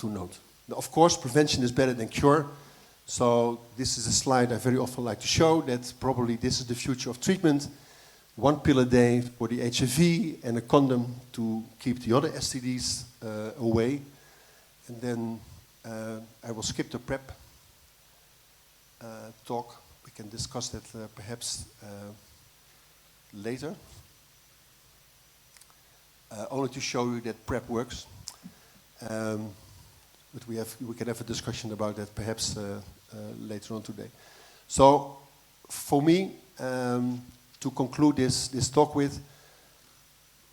note. Now, of course, prevention is better than cure. So this is a slide I very often like to show, that probably this is the future of treatment. 1 pill a day for the HIV and a condom to keep the other STDs away. And then I will skip the PrEP talk. We can discuss that perhaps later. Only to show you that PrEP works. But we can have a discussion about that perhaps later on today. So, for me, to conclude this talk with,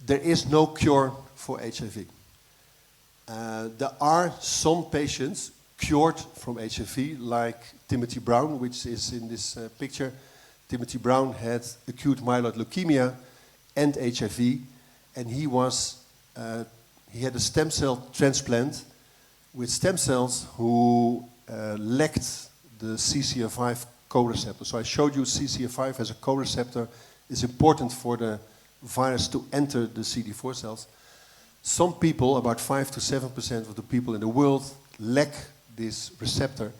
there is no cure for HIV. There are some patients cured from HIV, like Timothy Brown, which is in this picture. Timothy Brown had acute myeloid leukemia and HIV, and he had a stem cell transplant with stem cells who lacked the CCR5 co-receptor. So I showed you CCR5 as a co-receptor is important for the virus to enter the CD4 cells. Some people, about 5 to 7% of the people in the world, lack this receptor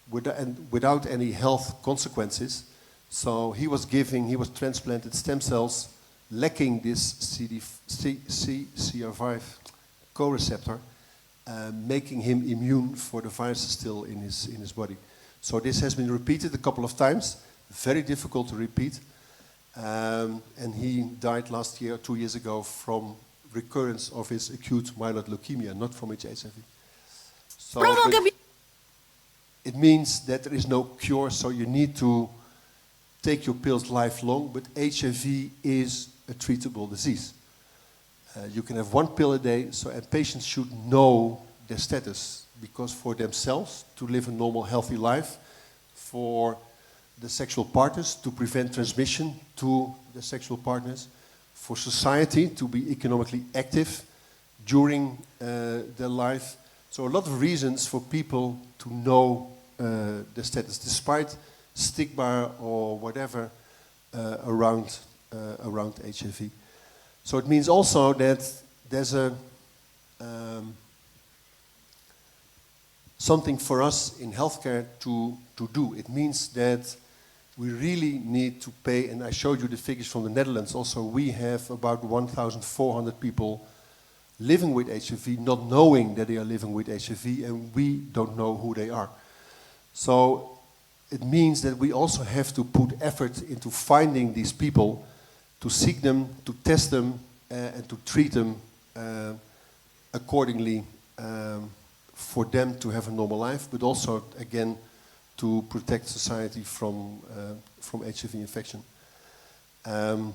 without any health consequences. So he was transplanted stem cells lacking this CCR5 co-receptor, making him immune for the virus still in his body. So this has been repeated a couple of times, very difficult to repeat. And he died last year, 2 years ago, from recurrence of his acute myeloid leukemia, not from his HIV. So it means that there is no cure, so you need to take your pills lifelong, but HIV is a treatable disease. You can have 1 pill a day, and patients should know their status, because for themselves, to live a normal, healthy life, for the sexual partners, to prevent transmission to the sexual partners, for society to be economically active during their life. So a lot of reasons for people to know their status, despite stigma or whatever around HIV. So it means also that there's something for us in healthcare to do. It means that we really need to pay, and I showed you the figures from the Netherlands also, we have about 1,400 people living with HIV, not knowing that they are living with HIV, and we don't know who they are. So it means that we also have to put effort into finding these people, to seek them, to test them, and to treat them accordingly, for them to have a normal life, but also, again, to protect society from HIV infection. Oh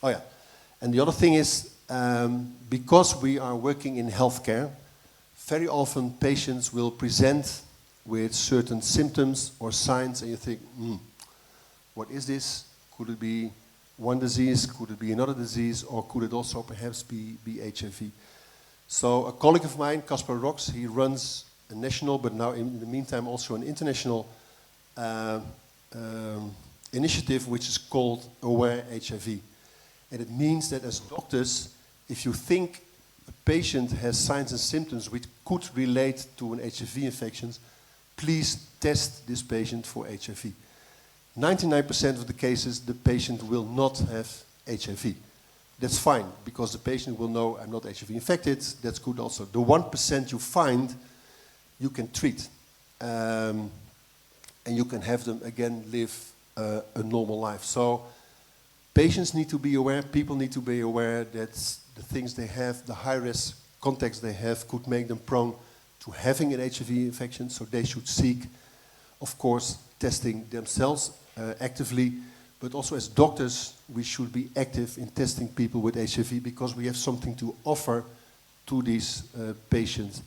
yeah, and the other thing is, because we are working in healthcare, very often patients will present with certain symptoms or signs, and you think, what is this? Could it be one disease? Could it be another disease? Or could it also perhaps be HIV? So a colleague of mine, Caspar Rox, he runs a national, but now in the meantime also an international initiative which is called Aware HIV. And it means that as doctors, if you think a patient has signs and symptoms which could relate to an HIV infection, please test this patient for HIV. 99% of the cases, the patient will not have HIV. That's fine, because the patient will know I'm not HIV infected. That's good also. The 1% you find, you can treat. And you can have them, again, live a normal life. So patients need to be aware, people need to be aware that the things they have, the high-risk contacts they have, could make them prone to having an HIV infection. So they should seek, of course, testing themselves actively. But also as doctors, we should be active in testing people with HIV, because we have something to offer to these patients.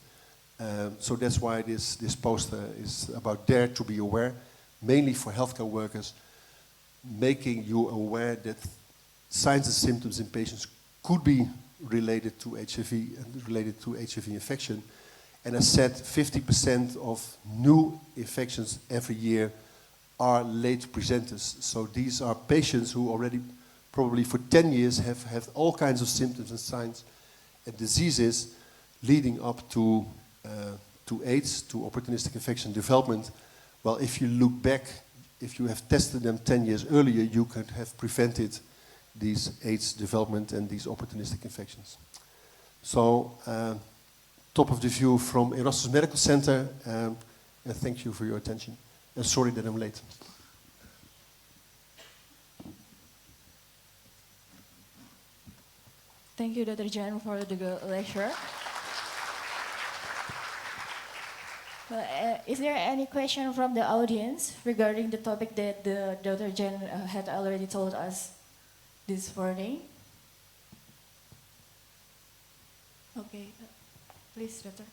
So that's why this poster is about Dare to be Aware, mainly for healthcare workers, making you aware that signs and symptoms in patients could be related to HIV and related to HIV infection. And as said, 50% of new infections every year are late presenters. So these are patients who already probably for 10 years have had all kinds of symptoms and signs and diseases leading up to AIDS, to opportunistic infection development. Well, if you look back, if you have tested them 10 years earlier, you could have prevented these AIDS development and these opportunistic infections. So, top of the view from Erasmus Medical Center, and thank you for your attention. And sorry that I'm late. Thank you, Dr. Jan, for the lecture. Is there any question from the audience regarding the topic that Dr. Jan had already told us this morning? Okay, please, Doctor.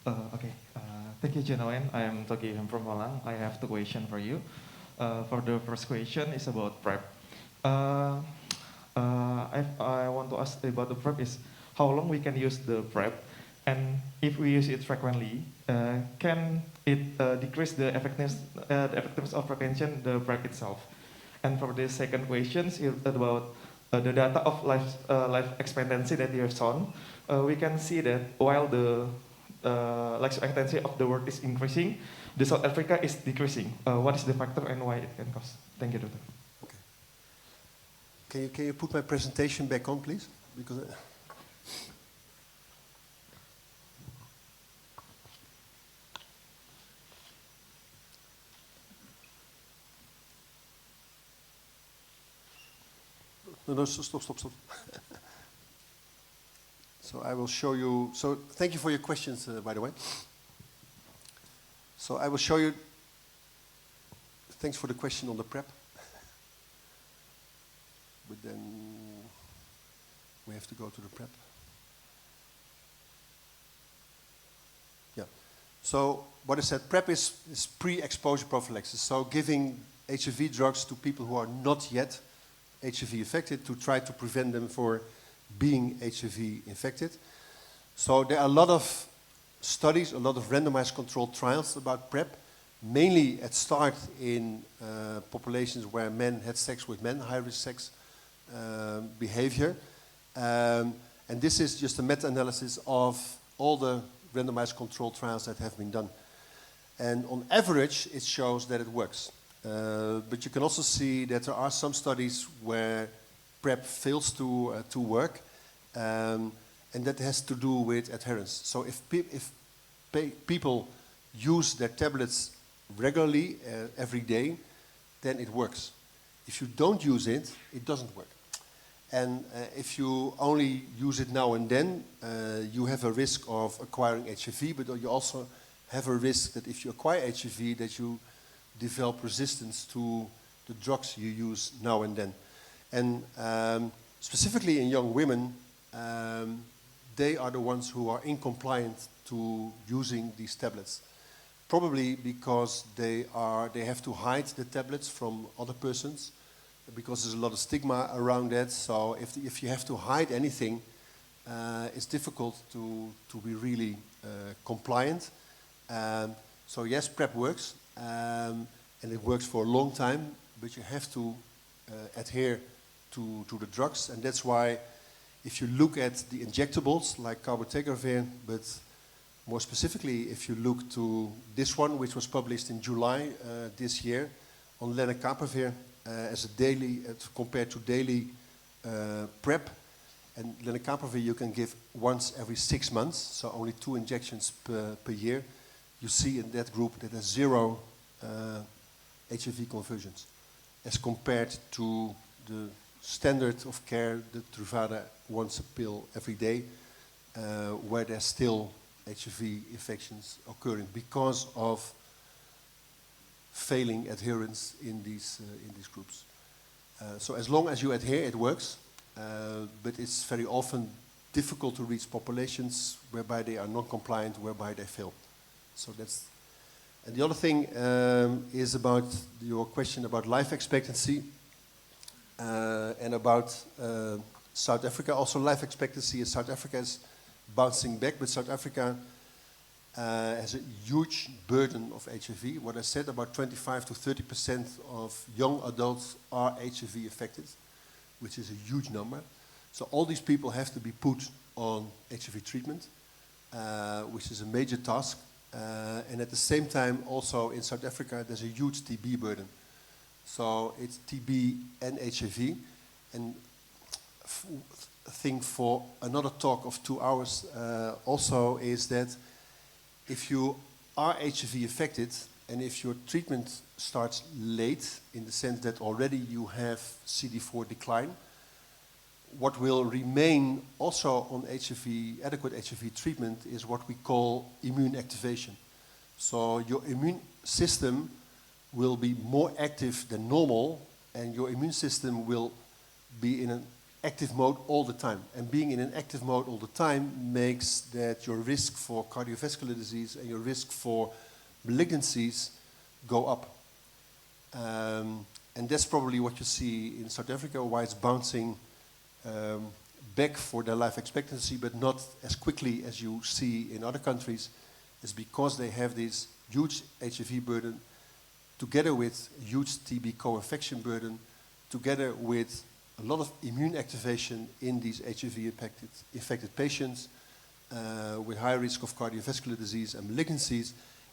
Okay, thank you, Genoen. I am Togi. I'm from Holland. I have 2 questions for you. For the first question is about PrEP. I want to ask about the PrEP is how long we can use the PrEP, and if we use it frequently, can it decrease the effectiveness of prevention, the PrEP itself? And for the second question is about the data of life expectancy that you have shown, we can see that while the life expectancy of the world is increasing, the South Africa is decreasing. What is the factor and why it can cause? Thank you, Doctor. Okay. Can you put my presentation back on, please? Because no, stop. So I will show you. So thank you for your questions, by the way. So I will show you. Thanks for the question on the PrEP. But then we have to go to the PrEP. Yeah. So what I said, PrEP is pre-exposure prophylaxis. So giving HIV drugs to people who are not yet HIV infected to try to prevent them for being HIV infected. So there are a lot of studies, a lot of randomized controlled trials about PrEP, mainly at start in populations where men had sex with men, high-risk sex behavior. And this is just a meta-analysis of all the randomized controlled trials that have been done. And on average, it shows that it works. But you can also see that there are some studies where PrEP fails to work, and that has to do with adherence. So if people use their tablets regularly, every day, then it works. If you don't use it, it doesn't work. And if you only use it now and then, you have a risk of acquiring HIV, but you also have a risk that if you acquire HIV, that you develop resistance to the drugs you use now and then. And specifically in young women, they are the ones who are incompliant to using these tablets. Probably because they have to hide the tablets from other persons, because there's a lot of stigma around that. So if you have to hide anything, it's difficult to be really compliant. So yes, PrEP works, and it works for a long time, but you have to adhere to the drugs, and that's why if you look at the injectables like cabotegravir, but more specifically if you look to this one, which was published in July this year, on lenacapavir as a daily, compared to daily PrEP, and lenacapavir you can give once every 6 months, so only 2 injections per year. You see in that group that there's 0 HIV conversions, as compared to the standard of care, the Truvada once a pill every day, where there's still HIV infections occurring because of failing adherence in these groups. So as long as you adhere, it works, but it's very often difficult to reach populations whereby they are non-compliant, whereby they fail. So that's. And the other thing is about your question about life expectancy and about South Africa. Also, life expectancy in South Africa is bouncing back, but South Africa has a huge burden of HIV. What I said, about 25 to 30% of young adults are HIV affected, which is a huge number. So all these people have to be put on HIV treatment, which is a major task. And at the same time, also in South Africa, there's a huge TB burden. So it's TB and HIV. And a thing for another talk of 2 hours also is that if you are HIV affected and if your treatment starts late, in the sense that already you have CD4 decline, what will remain also on HIV, adequate HIV treatment, is what we call immune activation. So your immune system will be more active than normal, and your immune system will be in an active mode all the time. And being in an active mode all the time makes that your risk for cardiovascular disease and your risk for malignancies go up. And that's probably what you see in South Africa, why it's bouncing back for their life expectancy, but not as quickly as you see in other countries, is because they have this huge HIV burden, together with huge TB co-infection burden, together with a lot of immune activation in these HIV infected patients with high risk of cardiovascular disease and malignancies,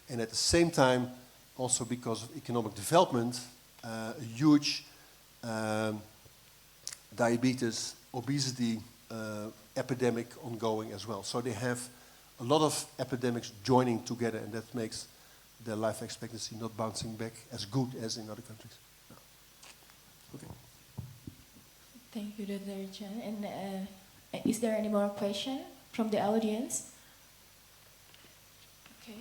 and at the same time, also because of economic development, a huge diabetes, obesity epidemic ongoing as well. So they have a lot of epidemics joining together, and that makes their life expectancy not bouncing back as good as in other countries. No. Okay. Thank you, Dr. Chan. And is there any more question from the audience? Okay.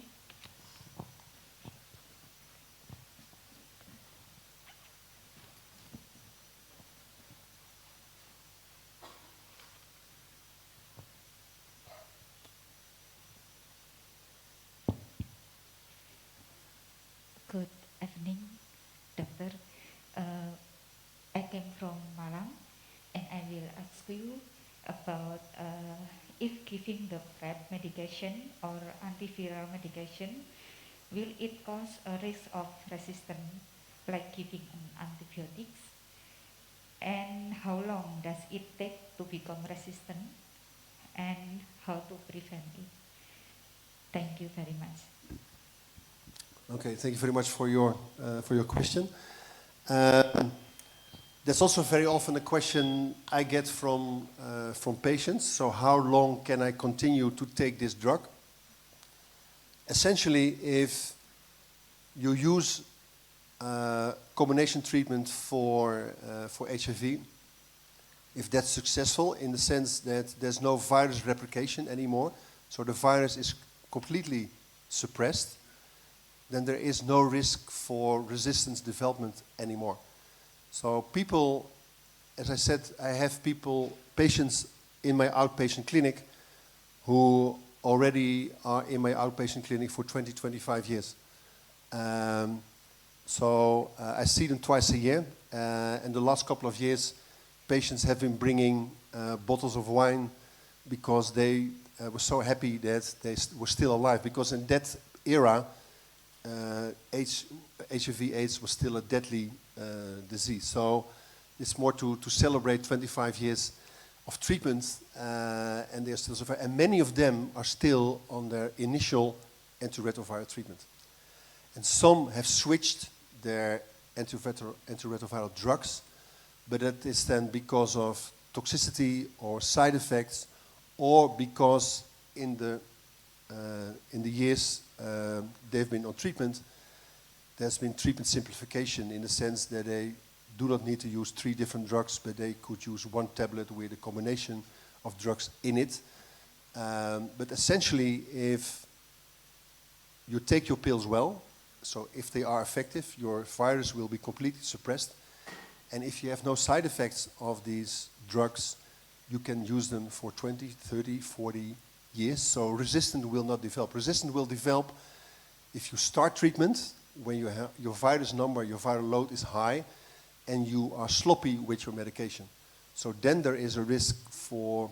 Good evening, Doctor. I came from Malang, and I will ask you about if giving the PrEP medication or antiviral medication, will it cause a risk of resistance like giving antibiotics? And how long does it take to become resistant? And how to prevent it? Thank you very much. Okay, thank you very much for your question. That's also very often a question I get from patients. So how long can I continue to take this drug? Essentially, if you use combination treatment for HIV, if that's successful in the sense that there's no virus replication anymore, so the virus is completely suppressed, then there is no risk for resistance development anymore. So people, as I said, I have patients in my outpatient clinic who already are in my outpatient clinic for 20, 25 years. So I see them twice a year, and the last couple of years, patients have been bringing bottles of wine because they were so happy that they were still alive, because in that era, HIV/AIDS was still a deadly disease. So it's more to celebrate 25 years of treatment, and they're still surviving. And many of them are still on their initial antiretroviral treatment. And some have switched their antiretroviral drugs, but that is then because of toxicity or side effects, or because in the years they've been on treatment, there's been treatment simplification in the sense that they do not need to use 3 different drugs, but they could use 1 tablet with a combination of drugs in it. But essentially, if you take your pills well, so if they are effective, your virus will be completely suppressed. And if you have no side effects of these drugs, you can use them for 20, 30, 40 years. So resistance will not develop. Resistance will develop if you start treatment when you have your virus number, your viral load is high, and you are sloppy with your medication. So then there is a risk for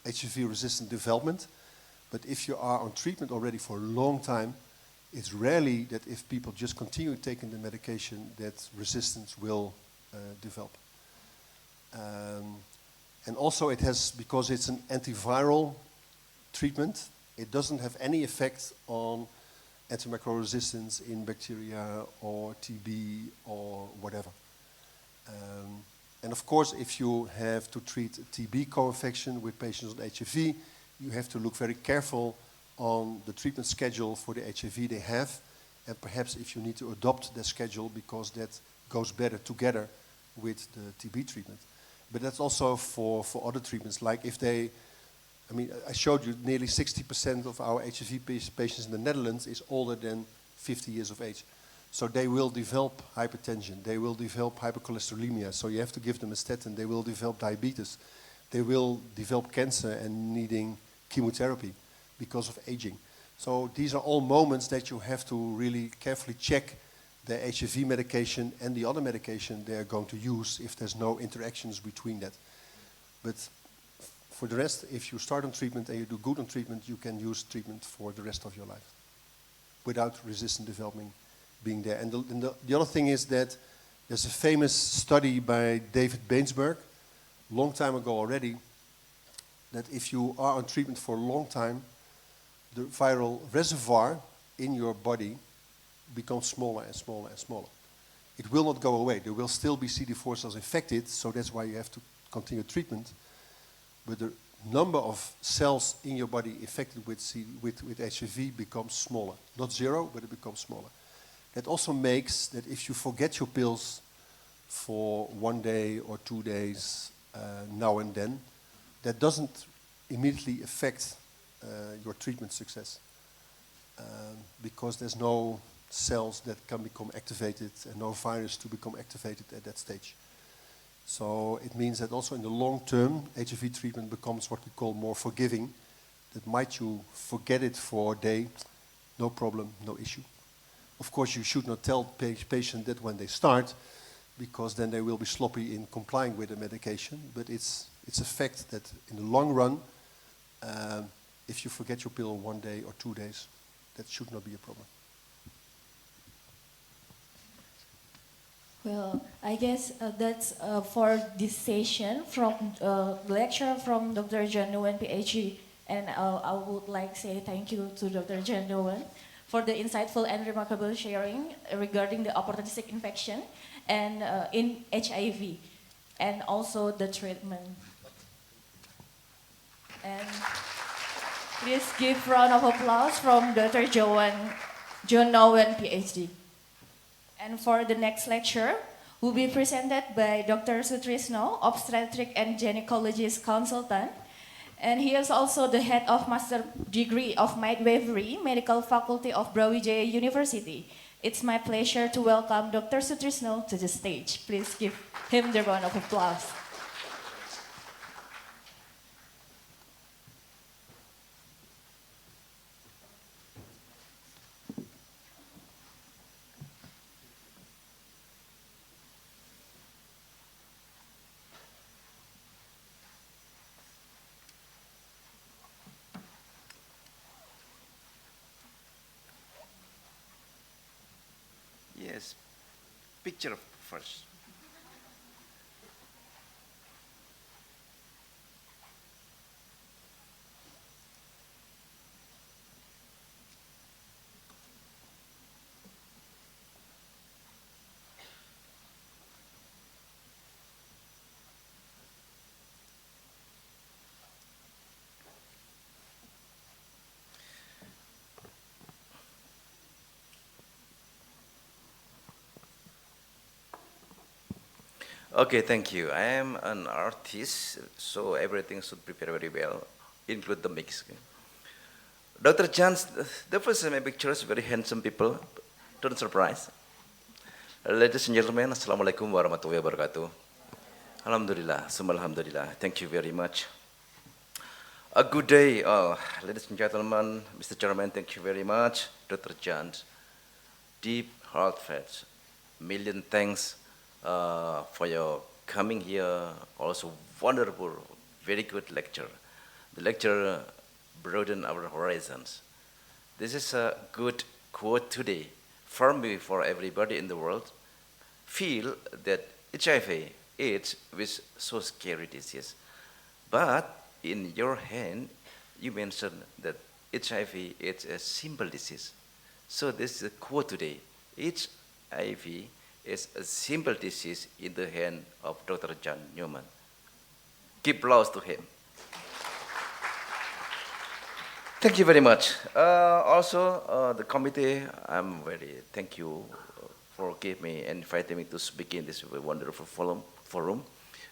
HIV-resistant development. But if you are on treatment already for a long time, it's rarely that if people just continue taking the medication that resistance will develop. And also it has, because it's an antiviral treatment, it doesn't have any effect on antimicrobial resistance in bacteria or TB or whatever. And of course, if you have to treat TB co-infection with patients on HIV, you have to look very careful on the treatment schedule for the HIV they have, and perhaps if you need to adopt the schedule because that goes better together with the TB treatment. But that's also for other treatments, like if they, I mean, I showed you nearly 60% of our HIV patients in the Netherlands is older than 50 years of age. So they will develop hypertension, they will develop hypercholesterolemia, so you have to give them a statin, they will develop diabetes, they will develop cancer and needing chemotherapy because of aging. So these are all moments that you have to really carefully check the HIV medication and the other medication they are going to use if there's no interactions between that. But for the rest, if you start on treatment and you do good on treatment, you can use treatment for the rest of your life without resistant development being there. And the other thing is that There's a famous study by David Bainsberg, long time ago already, that if you are on treatment for a long time, the viral reservoir in your body becomes smaller and smaller and smaller. It will not go away. There will still be CD4 cells infected, so that's why you have to continue treatment. But the number of cells in your body infected with HIV becomes smaller. Not zero, but it becomes smaller. That also makes that if you forget your pills for 1 day or 2 days now and then, that doesn't immediately affect your treatment success because there's no cells that can become activated and no virus to become activated at that stage. So it means that also in the long term, HIV treatment becomes what we call more forgiving. That might you forget it for a day, no problem, no issue. Of course, you should not tell patient that when they start, because then they will be sloppy in complying with the medication. But it's a fact that in the long run, if you forget your pill 1 day or 2 days, that should not be a problem. Well, I guess that's for this session from lecture from Dr. John Nguyen, PhD, and I would like to say thank you to Dr. John Nguyen for the insightful and remarkable sharing regarding the opportunistic infection and in HIV, and also the treatment. And please give round of applause from Dr. John Nguyen, PhD. And for the next lecture, will be presented by Dr. Sutrisno, obstetric and gynecologist consultant. And he is also the head of master degree of midwifery, medical faculty of Brawijaya University. It's my pleasure to welcome Dr. Sutrisno to the stage. Please give him the round of applause. Yes, picture first. Okay, thank you. I am an artist, so everything should prepare very well, include the mix. Dr. Chance, the first my pictures, very handsome people. Don't surprise. Ladies and gentlemen, Assalamualaikum warahmatullahi wabarakatuh. Alhamdulillah, summa alhamdulillah. Thank you very much. A good day, ladies and gentlemen, Mr. Chairman, thank you very much. Dr. Chance, deep, heartfelt, million thanks for your coming here. Also wonderful, very good lecture. The lecture broadened our horizons. This is a good quote today for me, for everybody in the world. Feel that HIV, AIDS, is so scary disease. But in your hand, you mentioned that HIV is a simple disease. So this is a quote today. HIV is a simple disease in the hand of Dr. John Newman. Give applause to him. Thank you very much. Also, the committee, I'm very thank you for giving me and inviting me to speak in this wonderful forum.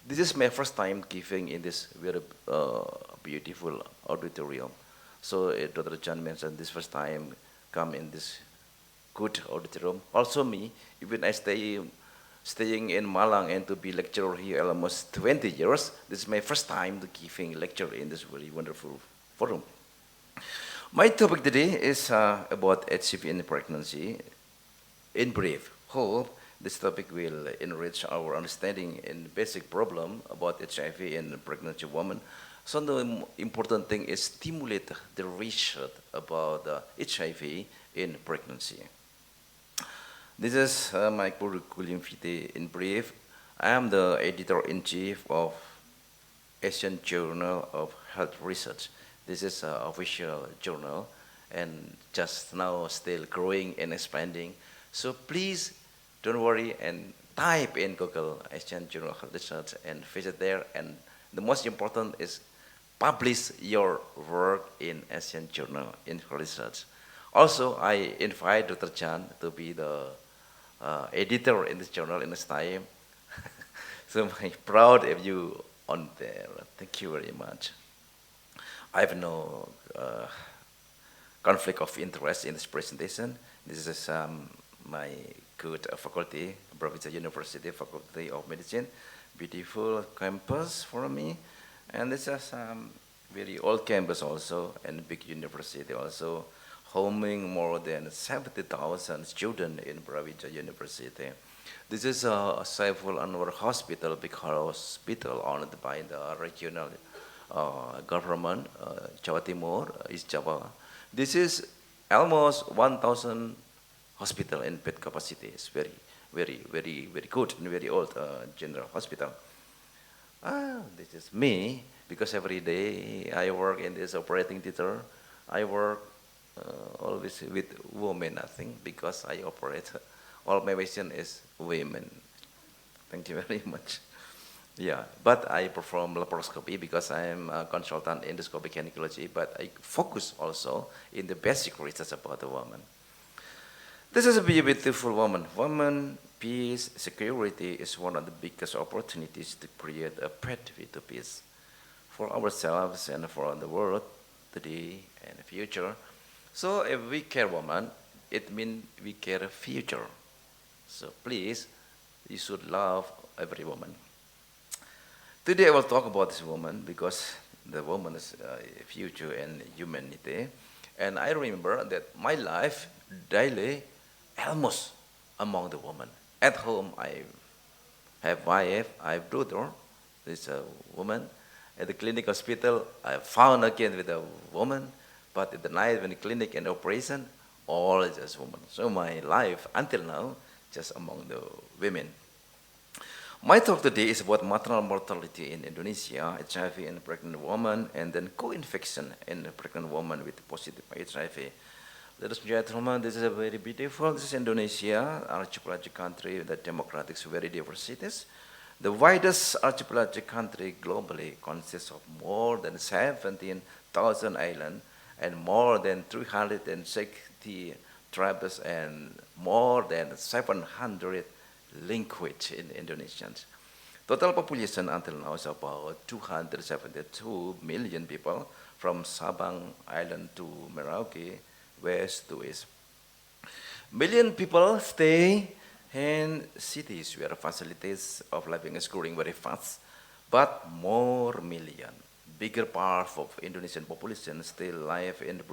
This is my first time giving in this very beautiful auditorium. So Dr. John mentioned this first time come in this good auditorium. Also me, even I staying in Malang and to be lecturer here almost 20 years, this is my first time to giving lecture in this very wonderful forum. My topic today is about HIV in pregnancy. In brief, hope this topic will enrich our understanding in basic problem about HIV in pregnant women. So the important thing is stimulate the research about HIV in pregnancy. This is my curriculum vitae in brief. I am the editor-in-chief of Asian Journal of Health Research. This is an official journal and just now still growing and expanding. So please don't worry and type in Google Asian Journal of Health Research and visit there. And the most important is publish your work in Asian Journal in Research. Also, I invite Dr. Chan to be the editor in this journal in this time. So I'm proud of you on there. Thank you very much. I have no conflict of interest in this presentation. This is my good faculty, Brawijaya University Faculty of Medicine. Beautiful campus for me. And this is very old campus also, and big university also, homing more than 70,000 students in Brawijaya University. This is a Saiful Anwar Hospital, big hospital owned by the regional government, Jawa Timur, East Java. This is almost 1,000 hospital in bed capacity. It's very, very, very, very good and very old general hospital. This is me, because every day I work in this operating theater. I work always with women, I think, because I operate. All my patient is women. Thank you very much. Yeah, but I perform laparoscopy because I am a consultant in endoscopic gynecology, but I focus also in the basic research about the woman. This is a beautiful woman. Woman, peace, security is one of the biggest opportunities to create a pathway to peace for ourselves and for the world today and the future. So if we care woman, it means we care future. So please, you should love every woman. Today I will talk about this woman because the woman is future and humanity. And I remember that my life daily almost among the women. At home I have wife, I have daughter, this a woman. At the clinic hospital I found again with a woman. But at the night when the clinic and operation, all just women. So my life until now just among the women. My talk today is about maternal mortality in Indonesia, HIV in a pregnant woman, and then co-infection in a pregnant woman with positive HIV. Ladies and gentlemen, this is a very beautiful, this is Indonesia, archipelagic country with democratic very diversities. The widest archipelagic country globally consists of more than 17,000 islands and more than 360 tribes and more than 700 languages in Indonesians. Total population until now is about 272 million people from Sabang Island to Merauke, west to east. Million people stay in cities where facilities of living is growing very fast, but more million, bigger part of Indonesian population still live in the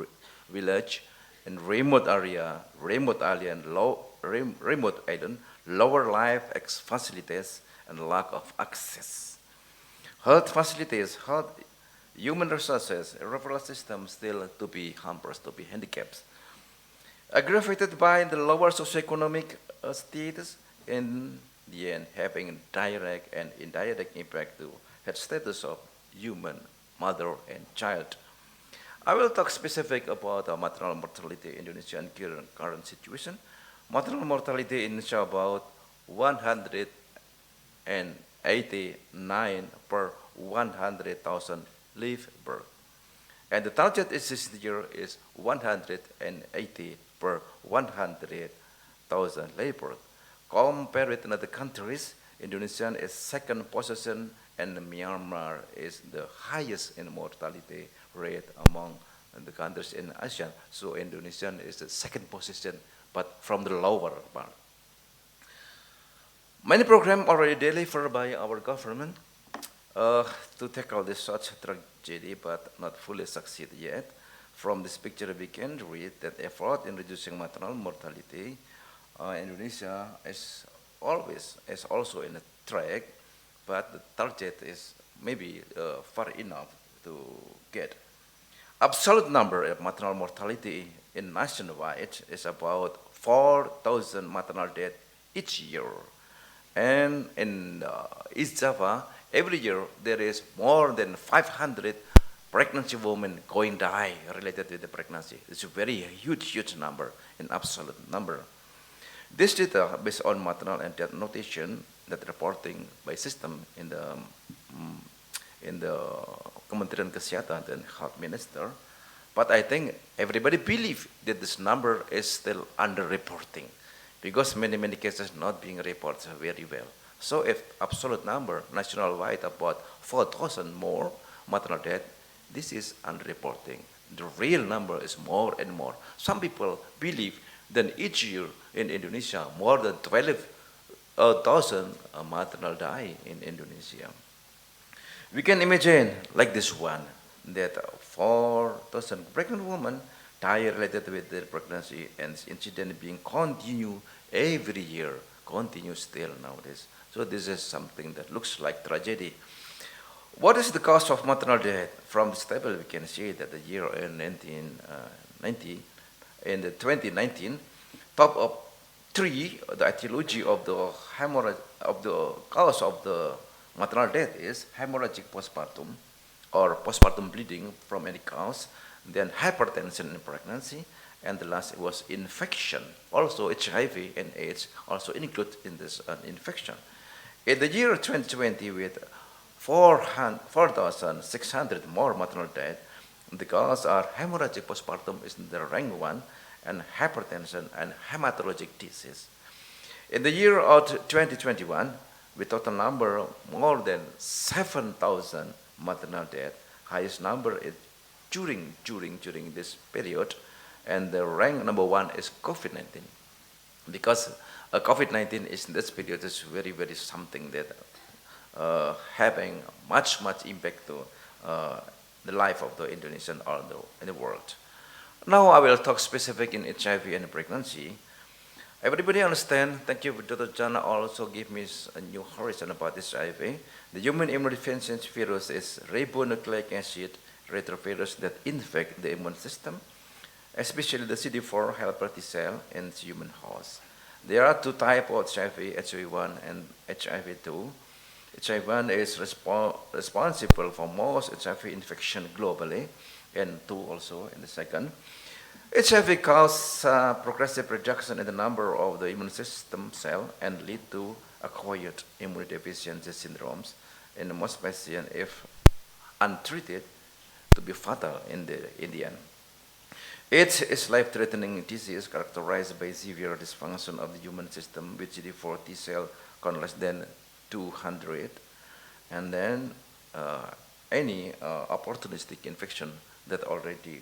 village, in remote island, lower life facilities, and lack of access. Health facilities, health, human resources, referral system still to be hampered, to be handicapped. Aggravated by the lower socioeconomic status, in the end having direct and indirect impact to health status of human, mother and child. I will talk specific about maternal mortality in Indonesia and current situation. Maternal mortality in Indonesia about 189 per 100,000 live birth. And the target this year is 180 per 100,000 live birth. Compared with other countries, Indonesia is second position and Myanmar is the highest in mortality rate among the countries in Asia. So Indonesia is the second position, but from the lower part. Many programs already delivered by our government to tackle this such tragedy, but not fully succeed yet. From this picture, we can read that effort in reducing maternal mortality Indonesia is also in a track, but the target is maybe far enough to get. Absolute number of maternal mortality in nationwide is about 4,000 maternal deaths each year. And in East Java, every year there is more than 500 pregnancy women going die related to the pregnancy. It's a very huge number in absolute number. This data based on maternal and death notation that reporting by system in the Kementerian Kesehatan and Health Minister. But I think everybody believes that this number is still underreporting because many cases not being reported very well. So if absolute number nationwide about 4,000 more maternal death, this is underreporting. The real number is more and more. Some people believe that each year in Indonesia more than 12,000 maternal die in Indonesia. We can imagine like this one, that 4,000 pregnant women die related with their pregnancy and incident being continued every year, continue still nowadays. So this is something that looks like tragedy. What is the cause of maternal death? From this table we can see that the year in 1990, in the 2019, top of 3, the etiology of the hemorrhage, of the cause of the maternal death is hemorrhagic postpartum or postpartum bleeding from any cause, then hypertension in pregnancy, and the last was infection. Also HIV and AIDS also include in this infection. In the year 2020 with 4,600 more maternal death, the cause are hemorrhagic postpartum is the rank 1, and hypertension and hematologic disease. In the year of 2021, with total number more than 7,000 maternal death, highest number is during this period, and the rank number 1 is COVID-19, because COVID-19 is in this period is very something that having much impact to the life of the Indonesian or in the world. Now I will talk specific in HIV and pregnancy. Everybody understand, thank you Dr. Jana also give me a new horizon about this HIV. The human immunodeficiency virus is ribonucleic acid retrovirus that infect the immune system, especially the CD4 helper T cell and human host. There are 2 types of HIV, HIV1 and HIV2. HIV1 is responsible for most HIV infection globally, and 2 also in the second. HIV causes progressive reduction in the number of the immune system cell and lead to acquired immunodeficiency syndromes in most patients if untreated to be fatal in the end. AIDS is life-threatening disease characterized by severe dysfunction of the human system with CD4 T cell count less than 200, and then any opportunistic infection that already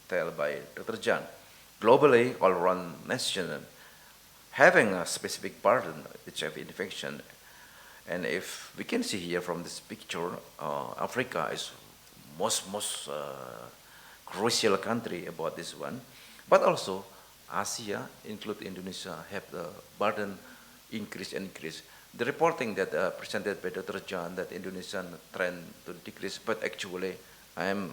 told by Dr. Jan. Globally, all around nation having a specific burden HIV infection, and if we can see here from this picture, Africa is most crucial country about this one, but also Asia, include Indonesia, have the burden increase. The reporting that presented by Dr. John that Indonesian trend to decrease, but actually I am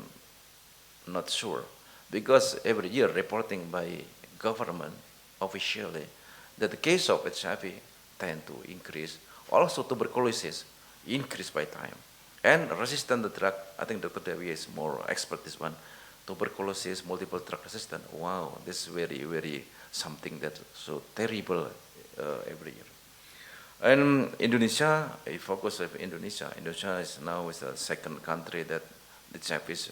not sure, because every year reporting by government officially that the case of HIV tend to increase. Also tuberculosis increase by time. And resistant to drug, I think Dr. Dewi is more expert this one. Tuberculosis, multiple drug resistant. Wow, this is very something that so terrible every year. And Indonesia, I focus on Indonesia. Indonesia is now is the second country that the HIV is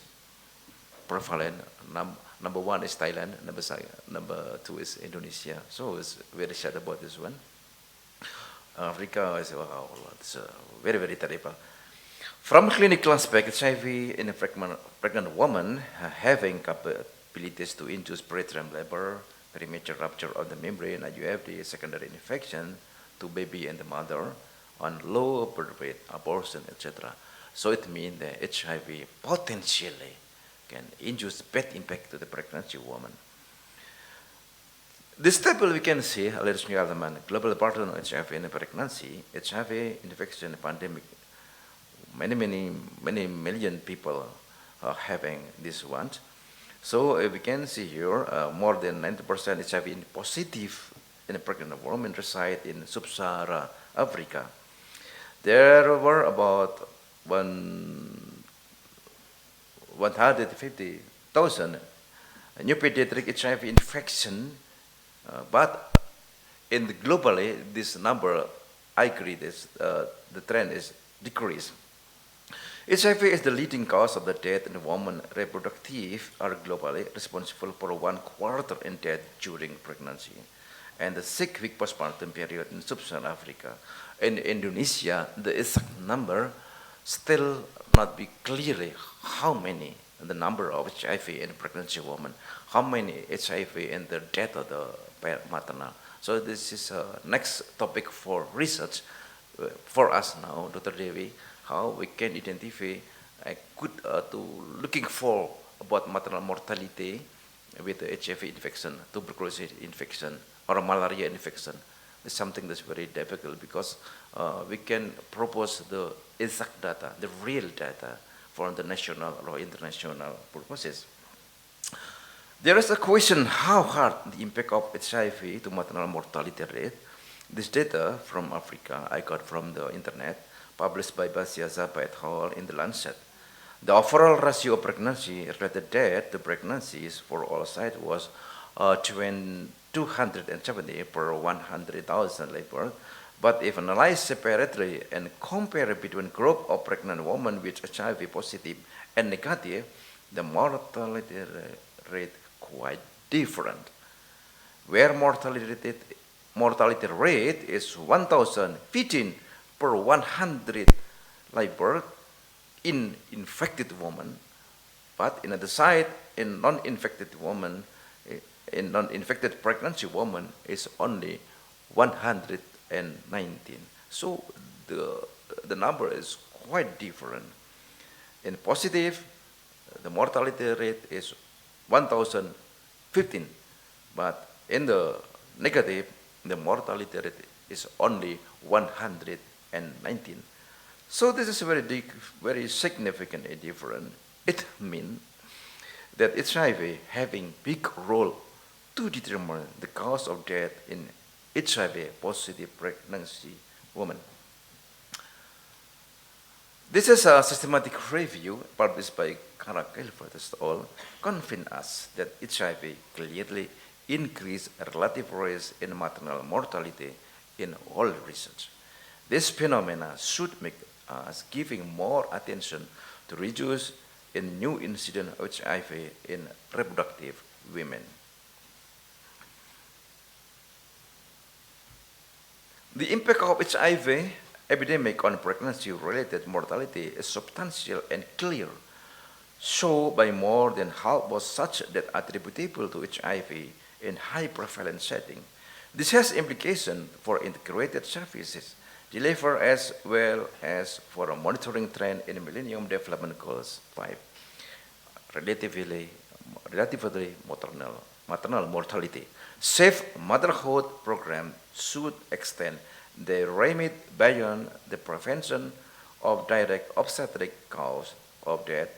prevalent. Number 1 is Thailand. Number 2 is Indonesia. So it's very sad about this one. Africa is wow, it's very terrible. From clinical aspect, HIV in a pregnant woman having capabilities to induce preterm labor, premature rupture of the membrane, and you have the secondary infection to baby and the mother on low birth weight, abortion, etc. So it means that HIV potentially can induce bad impact to the pregnancy woman. This table we can see, ladies and gentlemen, global burden of HIV in pregnancy, HIV infection pandemic, many million people are having this one. So we can see here more than 90% HIV positive in a pregnant woman reside in sub-Saharan Africa. There were about 150,000 new pediatric HIV infection, but globally this number, I agree, the trend is decreased. HIV is the leading cause of the death in women reproductive are globally responsible for 1/4 in death during pregnancy and the 6-week postpartum period in sub-Saharan Africa. In Indonesia, the exact number still not be clearly how many, the number of HIV in pregnancy women, how many HIV in the death of the maternal. So this is a next topic for research for us now, Dr. Devi, how we can identify to looking for about maternal mortality with the HIV infection, tuberculosis infection, or malaria infection. It's something that's very difficult because we can propose the exact data, the real data for the national or international purposes. There is a question how hard the impact of HIV to maternal mortality rate. This data from Africa I got from the internet, published by Basia Zapa et al. In the Lancet. The overall ratio of pregnancy-related death to pregnancies for all sites was 270 per 100,000 labor. But if analyzed separately and compare between group of pregnant women with HIV positive and negative, the mortality rate quite different. Where mortality rate is 1,015 per 100 live birth in infected women, but in the side in non-infected woman, in non-infected pregnancy woman is only 119. So the number is quite different. In positive, the mortality rate is 1,015, but in the negative, the mortality rate is only 119. So this is very significant and different. It means that HIV having big role to determine the cause of death in HIV positive pregnancy women. This is a systematic review published by Kuliah et al. Convince us that HIV clearly increased relative risk in maternal mortality in all research. This phenomena should make us giving more attention to reduce in new incident of HIV in reproductive women. The impact of HIV epidemic on pregnancy-related mortality is substantial and clear, shown by more than half was such that attributable to HIV in high prevalence setting. This has implications for integrated services delivered as well as for a monitoring trend in Millennium Development Goals 5, relatively maternal mortality. Safe motherhood program should extend the remit beyond the prevention of direct obstetric cause of death,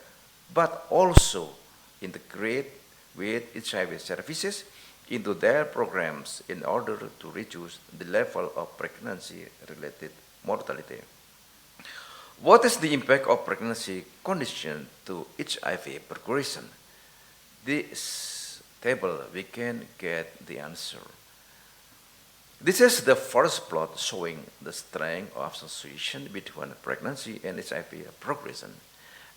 but also integrate with HIV services into their programs in order to reduce the level of pregnancy-related mortality. What is the impact of pregnancy condition to HIV progression? This table, we can get the answer. This is the first plot showing the strength of association between pregnancy and HIV progression.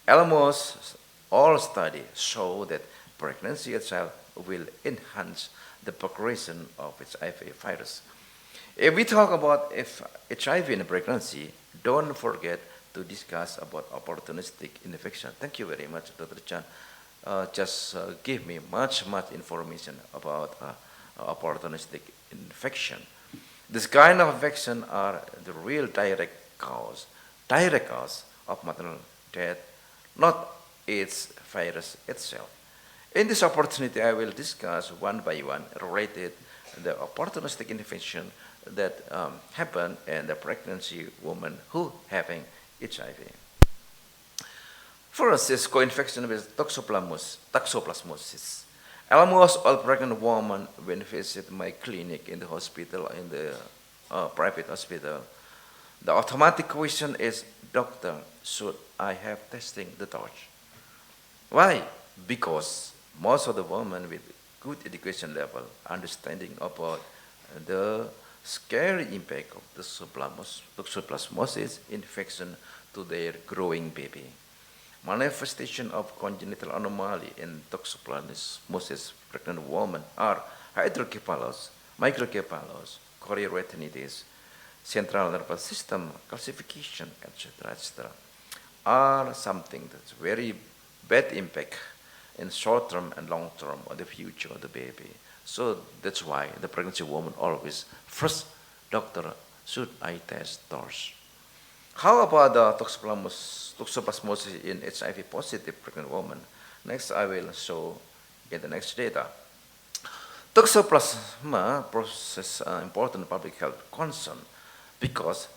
Almost all studies show that pregnancy itself will enhance the progression of HIV virus. If we talk about HIV in pregnancy, don't forget to discuss about opportunistic infection. Thank you very much, Dr. Chan. Just give me much information about opportunistic infection. This kind of infection are the real direct cause of maternal death, not its virus itself. In this opportunity, I will discuss one by one related the opportunistic infection that happen in the pregnancy woman who having HIV. First is co-infection with toxoplasmosis. Almost all pregnant women when visit my clinic in the hospital, in the private hospital, the automatic question is, doctor, should I have testing the torch? Why? Because most of the women with good education level, understanding about the scary impact of the toxoplasmosis infection to their growing baby. Manifestation of congenital anomaly in toxoplasmosis pregnant women are hydrocephalus, microcephalus, chorioretinitis, central nervous system calcification, etc., etc., are something that's very bad impact in short term and long term on the future of the baby. So that's why the pregnancy woman always first, doctor, should I test TORS? How about the toxoplasmosis in HIV positive pregnant woman? Next, I will show in the next data. Toxoplasma poses important public health concern because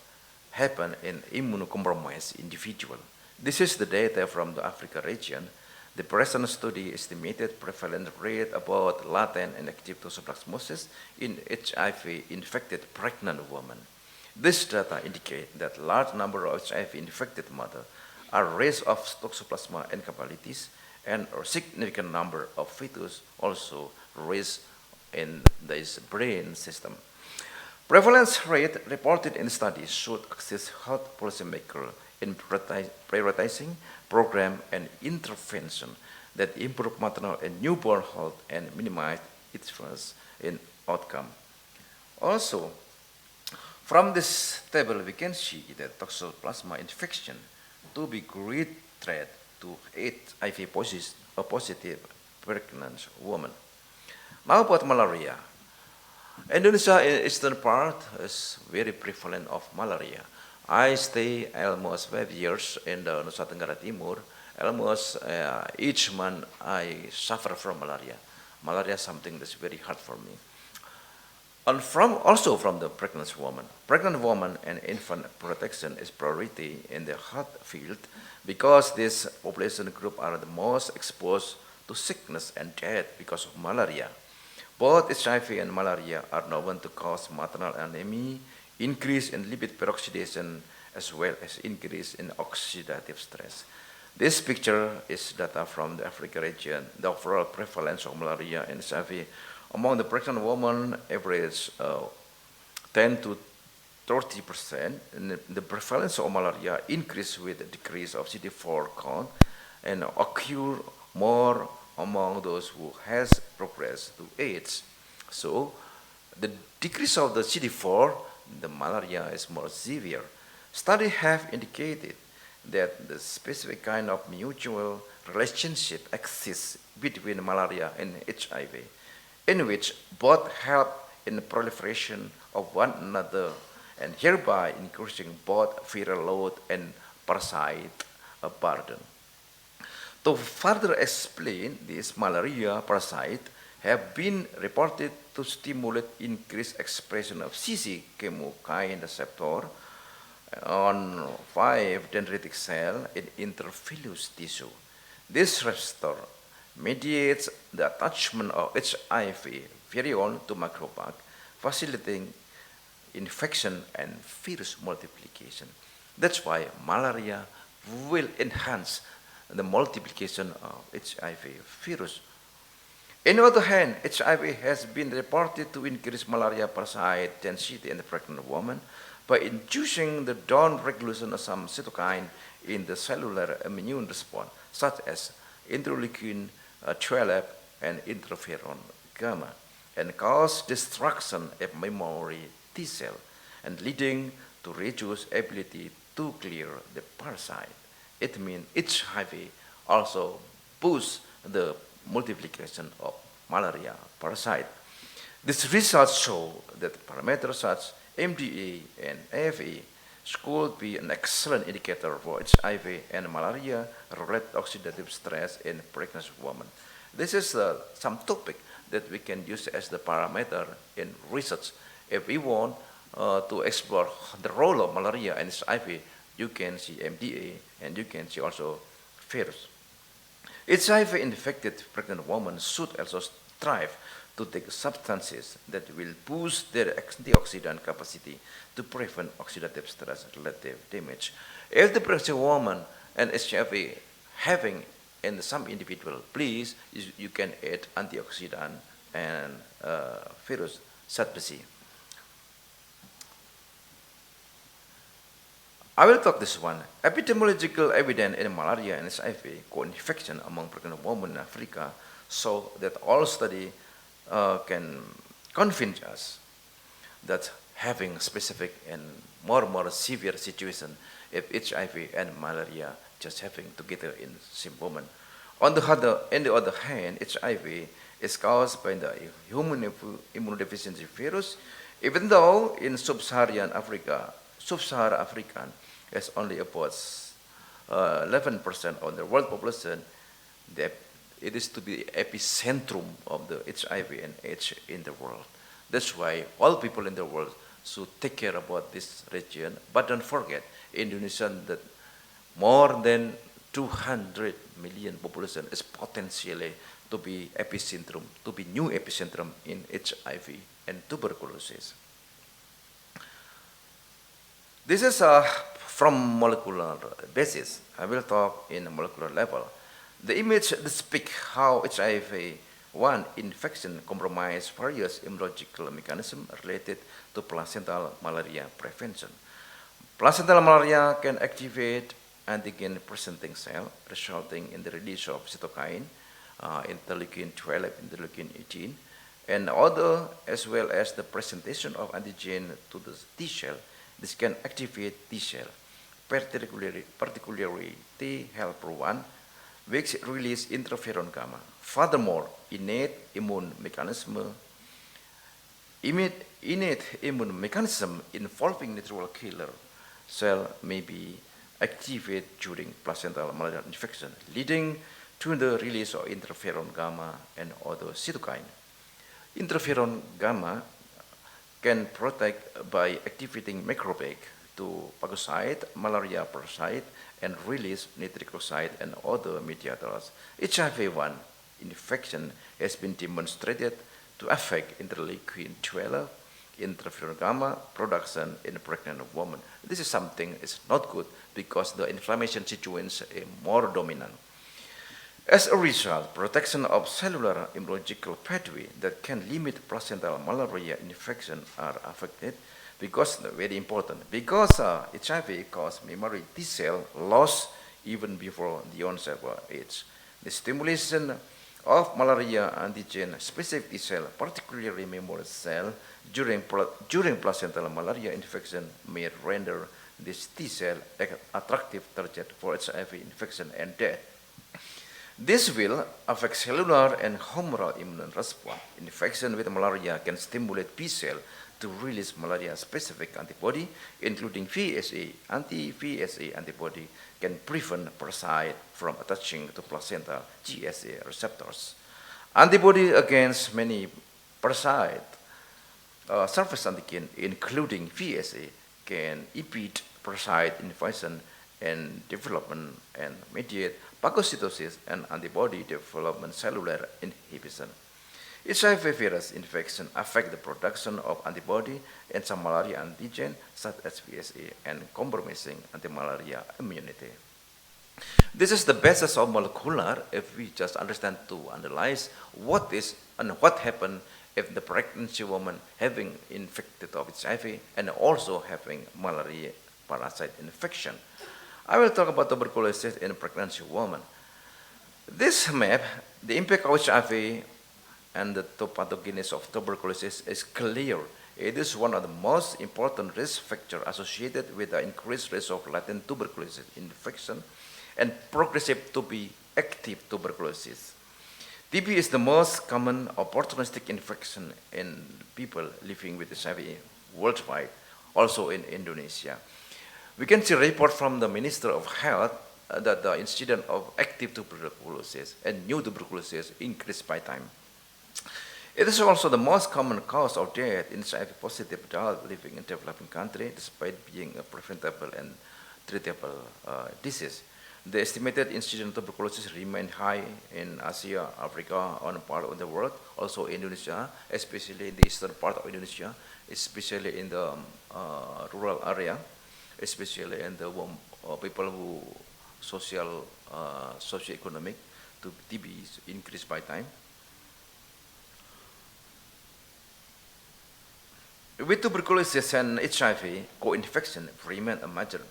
happen in immunocompromised individual. This is the data from the Africa region. The present study estimated prevalent rate about latent and active toxoplasmosis in HIV-infected pregnant women. This data indicate that large number of HIV-infected mothers are at risk of toxoplasma encephalitis, and a significant number of fetus also risk in this brain system. Prevalence rate reported in studies should assist health policymakers in prioritizing program and intervention that improve maternal and newborn health and minimize its difference in outcome. Also, from this table, we can see that toxoplasma infection to be great threat to HIV positive pregnant women. Now about malaria. Indonesia in eastern part is very prevalent of malaria. I stay almost 5 years in the Nusa Tenggara Timur. Almost each month I suffer from malaria. Malaria is something that's very hard for me. And also from the pregnant woman. Pregnant woman and infant protection is priority in the health field because this population group are the most exposed to sickness and death because of malaria. Both HIV and malaria are known to cause maternal anemia, increase in lipid peroxidation, as well as increase in oxidative stress. This picture is data from the Africa region. The overall prevalence of malaria and HIV among the pregnant women average 10 to 30%, and the prevalence of malaria increase with the decrease of CD4 count and occur more among those who has progressed to AIDS. So the decrease of the CD4, the malaria is more severe. Studies have indicated that the specific kind of mutual relationship exists between malaria and HIV, in which both help in the proliferation of one another and hereby increasing both viral load and parasite burden. To further explain this, malaria parasite have been reported to stimulate increased expression of CC chemokine receptor on 5 dendritic cells in intervillous tissue. This receptor mediates the attachment of HIV virion to macrophage, facilitating infection and virus multiplication. That's why malaria will enhance the multiplication of HIV virus. On the other hand, HIV has been reported to increase malaria parasite density in the pregnant woman by inducing the down-regulation of some cytokine in the cellular immune response, such as interleukin 12 and interferon gamma, and cause destruction of memory T cell, and leading to reduced ability to clear the parasite. It means HIV also boosts the multiplication of malaria parasite. These results show that parameters such MDA and AFE could be an excellent indicator for HIV and malaria-related oxidative stress in pregnant women. This is some topic that we can use as the parameter in research. If we want to explore the role of malaria and HIV, you can see MDA and you can see also virus. HIV-infected pregnant women should also strive to take substances that will boost their antioxidant capacity to prevent oxidative stress-related damage. If the pregnant woman and HIV having in some individual, please, you can add antioxidant and virus suppressor. I will talk this one. Epidemiological evidence in malaria and HIV co-infection among pregnant women in Africa show that all study can convince us that having specific and more severe situation if HIV and malaria just having together in same woman. On the other hand, HIV is caused by the human immunodeficiency virus, even though in sub-Saharan African has only about 11% of the world population, it is to be the epicentrum of the HIV and AIDS in the world. That's why all people in the world should take care about this region. But don't forget, Indonesia, that more than 200 million population is potentially to be epicentrum, to be new epicentrum in HIV and tuberculosis. This is from molecular basis. I will talk in a molecular level. The image speaks how HIV-1 infection compromises various immunological mechanisms related to placental malaria prevention. Placental malaria can activate antigen-presenting cell, resulting in the release of cytokine, interleukin 12, interleukin 18, and other, as well as the presentation of antigen to the T cell. This can activate T cell, particularly T helper 1, which release interferon gamma. Furthermore, innate immune mechanism involving natural killer cell may be activated during placental malaria infection, leading to the release of interferon gamma and other cytokine. Interferon gamma can protect by activating macrophage to phagocyte malaria parasite and release nitric oxide and other mediators. HIV-1 infection has been demonstrated to affect interleukin 12, interferon gamma production in pregnant women. This is something is not good because the inflammation situation is more dominant. As a result, protection of cellular immunological pathway that can limit placental malaria infection are affected because, very important, because HIV causes memory T cell loss even before the onset of AIDS. The stimulation of malaria antigen specific T cell, particularly memory cell, during placental malaria infection may render this T cell an attractive target for HIV infection and death. This will affect cellular and humoral immune response. Infection with malaria can stimulate B cell to release malaria-specific antibody, including VSA. Anti-VSA antibody can prevent parasite from attaching to placenta GSA receptors. Antibody against many parasite surface antigen, including VSA, can impede parasite invasion and development and mediate phagocytosis and antibody development cellular inhibition. HIV virus infection affect the production of antibody and some malaria antigen such as VSA and compromising anti-malaria immunity. This is the basis of molecular if we just understand to analyze what is and what happened if the pregnancy woman having infected of HIV and also having malaria parasite infection. I will talk about tuberculosis in pregnancy woman. This map, the impact of HIV and the pathogenesis of tuberculosis is clear. It is one of the most important risk factors associated with the increased risk of latent tuberculosis infection and progressive to be active tuberculosis. TB is the most common opportunistic infection in people living with HIV worldwide, also in Indonesia. We can see a report from the Minister of Health that the incidence of active tuberculosis and new tuberculosis increased by time. It is also the most common cause of death in HIV-positive adults living in developing countries, despite being a preventable and treatable disease. the estimated incidence of tuberculosis remain high in Asia, Africa, on part of the world, also Indonesia, especially in the eastern part of Indonesia, especially in the rural area, especially in the people who socio-economic to TB is increased by time. With tuberculosis and HIV, co-infection remain a major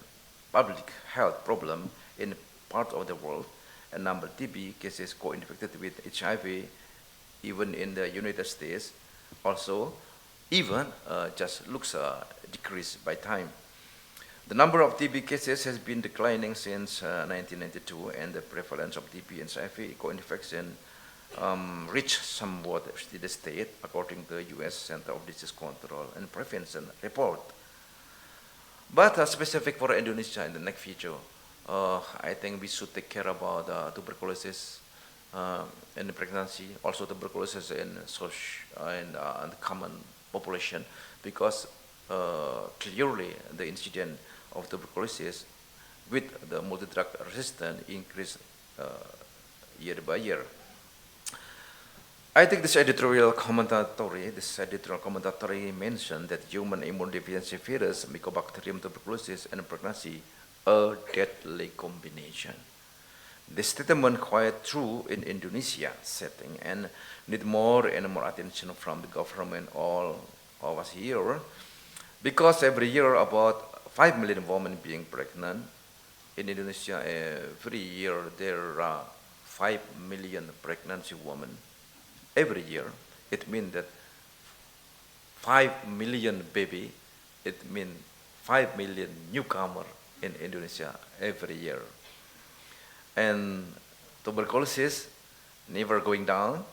public health problem in part of the world. A number of TB cases co-infected with HIV, even in the United States, also even just looks decreased by time. The number of TB cases has been declining since 1992, and the prevalence of TB and HIV co-infection reached somewhat steady state, according to the U.S. Center of Disease Control and Prevention report. But specific for Indonesia in the next future, I think we should take care about tuberculosis in the pregnancy, also tuberculosis in the common population, because clearly the incidence of tuberculosis with the multi-drug resistance increase year by year. I think this editorial commentary mentioned that human immunodeficiency virus, Mycobacterium tuberculosis, and pregnancy a deadly combination. This statement quite true in Indonesia setting and need more and more attention from the government, all of us here, because every year about 5 million women being pregnant. In Indonesia, every year there are 5 million pregnancy women. Every year, it means that 5 million baby, it means 5 million newcomer in Indonesia every year. And tuberculosis never going down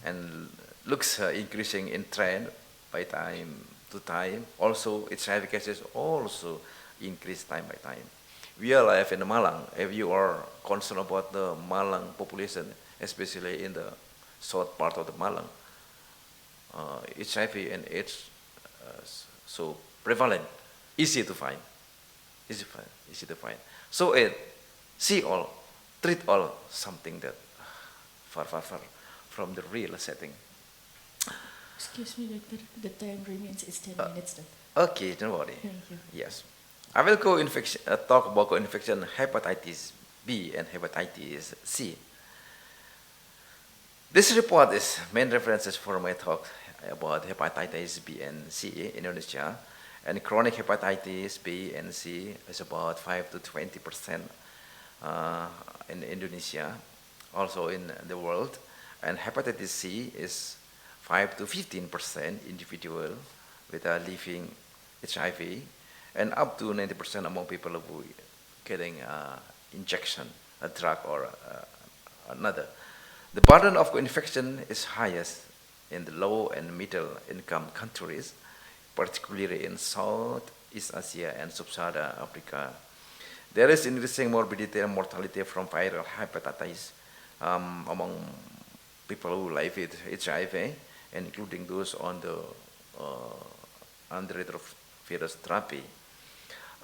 and looks increasing in trend by time to time. Also, HIV cases also increase time by time. We are live in Malang. If you are concerned about the Malang population, especially in the south part of the Malang, HIV and AIDS so prevalent, easy to find. Easy to find. So see all, treat all something that far from the real setting. Excuse me, doctor. The time remains is 10 minutes. Doctor. Okay, don't worry. Thank you. Yes, I will talk about co-infection hepatitis B and hepatitis C. This report is main references for my talk about hepatitis B and C in Indonesia, and chronic hepatitis B and C is about 5 to 20% in Indonesia, also in the world, and hepatitis C is 5 to 15% individual with living HIV, and up to 90% among people who getting injection, a drug or another. The burden of co-infection is highest in the low and middle income countries, particularly in Southeast Asia and Sub-Saharan Africa. There is increasing morbidity and mortality from viral hepatitis among people who live with HIV, and including those on the antiretrovirus therapy.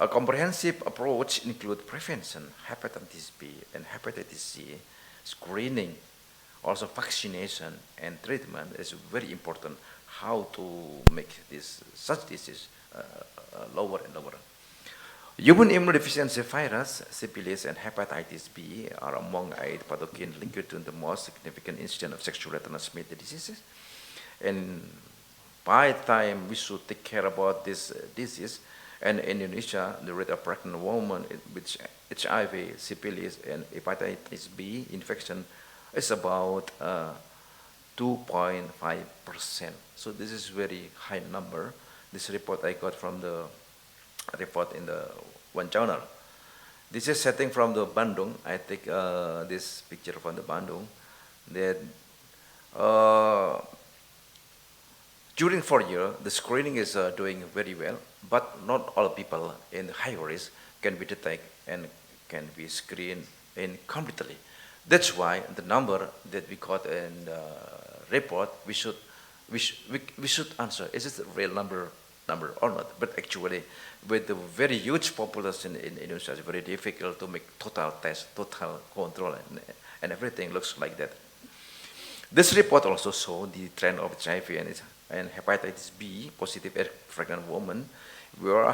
A comprehensive approach includes prevention, hepatitis B and hepatitis C, screening, also vaccination and treatment is very important. How to make such disease lower and lower. Human immunodeficiency virus, syphilis, and hepatitis B are among 8 pathogens linked to the most significant incidence of sexually transmitted diseases. And by the time we should take care about this disease, and in Indonesia, the rate of pregnant women with HIV, syphilis, and hepatitis B infection is about 2.5%. So this is very high number. This report I got from the report in the one journal. This is setting from the Bandung. I take this picture from the Bandung. That during 4 years, the screening is doing very well, but not all people in high risk can be detected and can be screened in completely. That's why the number that we got in the report, we should answer, is it the real number number or not, but actually with the very huge population in Indonesia, it's very difficult to make total test, total control, and everything looks like that. This report also showed the trend of HIV and hepatitis B positive pregnant women, where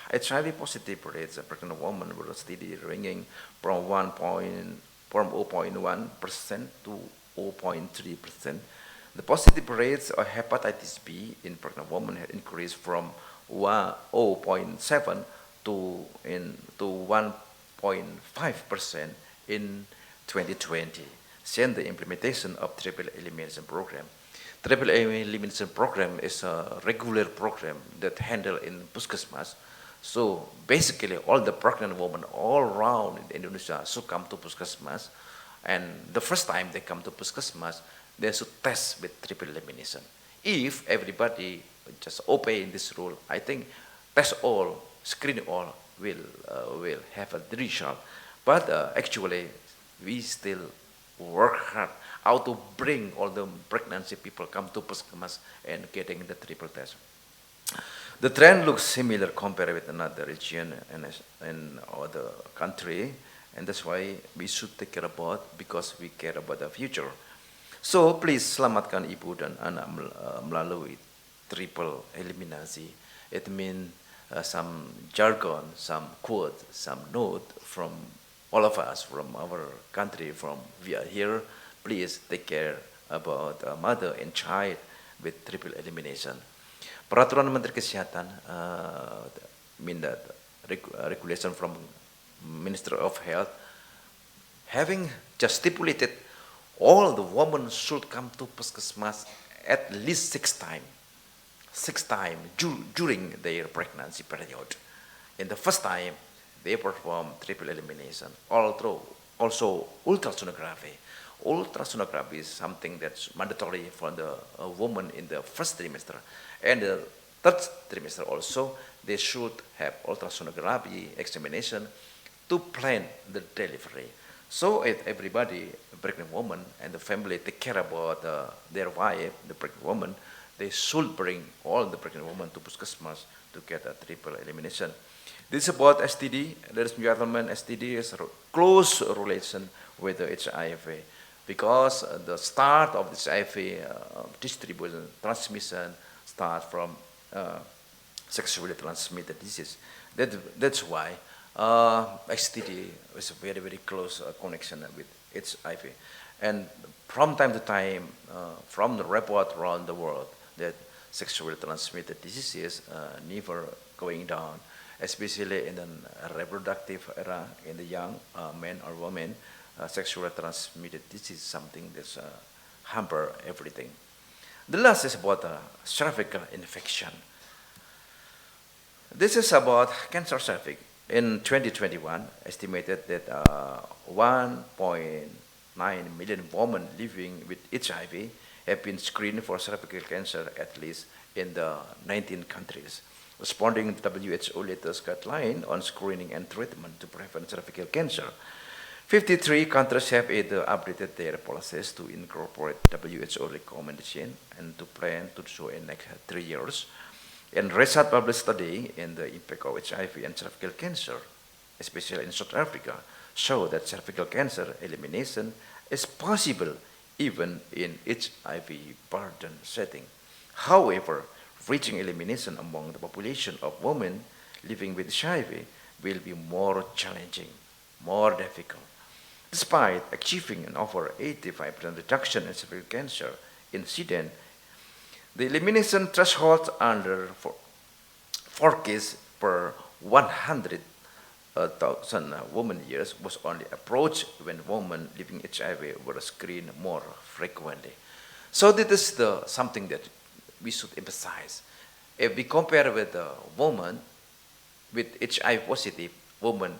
HIV positive rates of pregnant women were steadily ranging from 0.1% to 0.3%. The positive rates of hepatitis B in pregnant women had increased from 0.7 to 1.5% in 2020, since the implementation of triple elimination program. Triple elimination program is a regular program that handled in Puskesmas. So basically, all the pregnant women all around Indonesia should come to Puskesmas, and the first time they come to Puskesmas, they should test with triple elimination. If everybody just obey this rule, I think test all, screen all will have a result. But actually, we still work hard how to bring all the pregnancy people come to Puskesmas and getting the triple test. The trend looks similar compared with another region and other country, and that's why we should take care about, because we care about the future. So please selamatkan ibu dan anak melalui triple eliminasi. It means some jargon, some quote, some note from all of us, from our country, from we are here. Please take care about mother and child with triple elimination. Peraturan Menteri Kesehatan, mean that regulation from Minister of Health, having just stipulated all the women should come to Puskesmas at least 6 times. 6 times during their pregnancy period. In the first time, they perform triple elimination. Also ultrasonography. Ultrasonography is something that's mandatory for the woman in the first trimester. And the third trimester also, they should have ultrasonography examination to plan the delivery. So if everybody, pregnant woman and the family take care about their wife, the pregnant woman, they should bring all the pregnant women to Puskesmas to get a triple elimination. This is about STD. Ladies and gentlemen, STD is a close relation with the HIV, because the start of this HIV distribution, transmission starts from sexually transmitted disease. That's why STD is a very, very close connection with HIV. And from time to time, from the report around the world, that sexually transmitted diseases never going down, especially in the reproductive era, in the young men or women. Sexually transmitted disease is something that's hamper everything. The last is about cervical infection. This is about cancer cervix. In 2021, estimated that 1.9 million women living with HIV have been screened for cervical cancer, at least in the 19 countries. Responding to WHO latest guideline on screening and treatment to prevent cervical cancer, 53 countries have either updated their policies to incorporate WHO recommendation and to plan to do so in next 3 years. And recent published study in the impact of HIV and cervical cancer, especially in South Africa, show that cervical cancer elimination is possible even in HIV burden setting. However, reaching elimination among the population of women living with HIV will be more challenging, more difficult. Despite achieving an over 85% reduction in cervical cancer incidence, the elimination threshold under 4 cases per 100,000 woman years was only approached when women living HIV were screened more frequently. So this is something that we should emphasize. If we compare with the woman with HIV positive, woman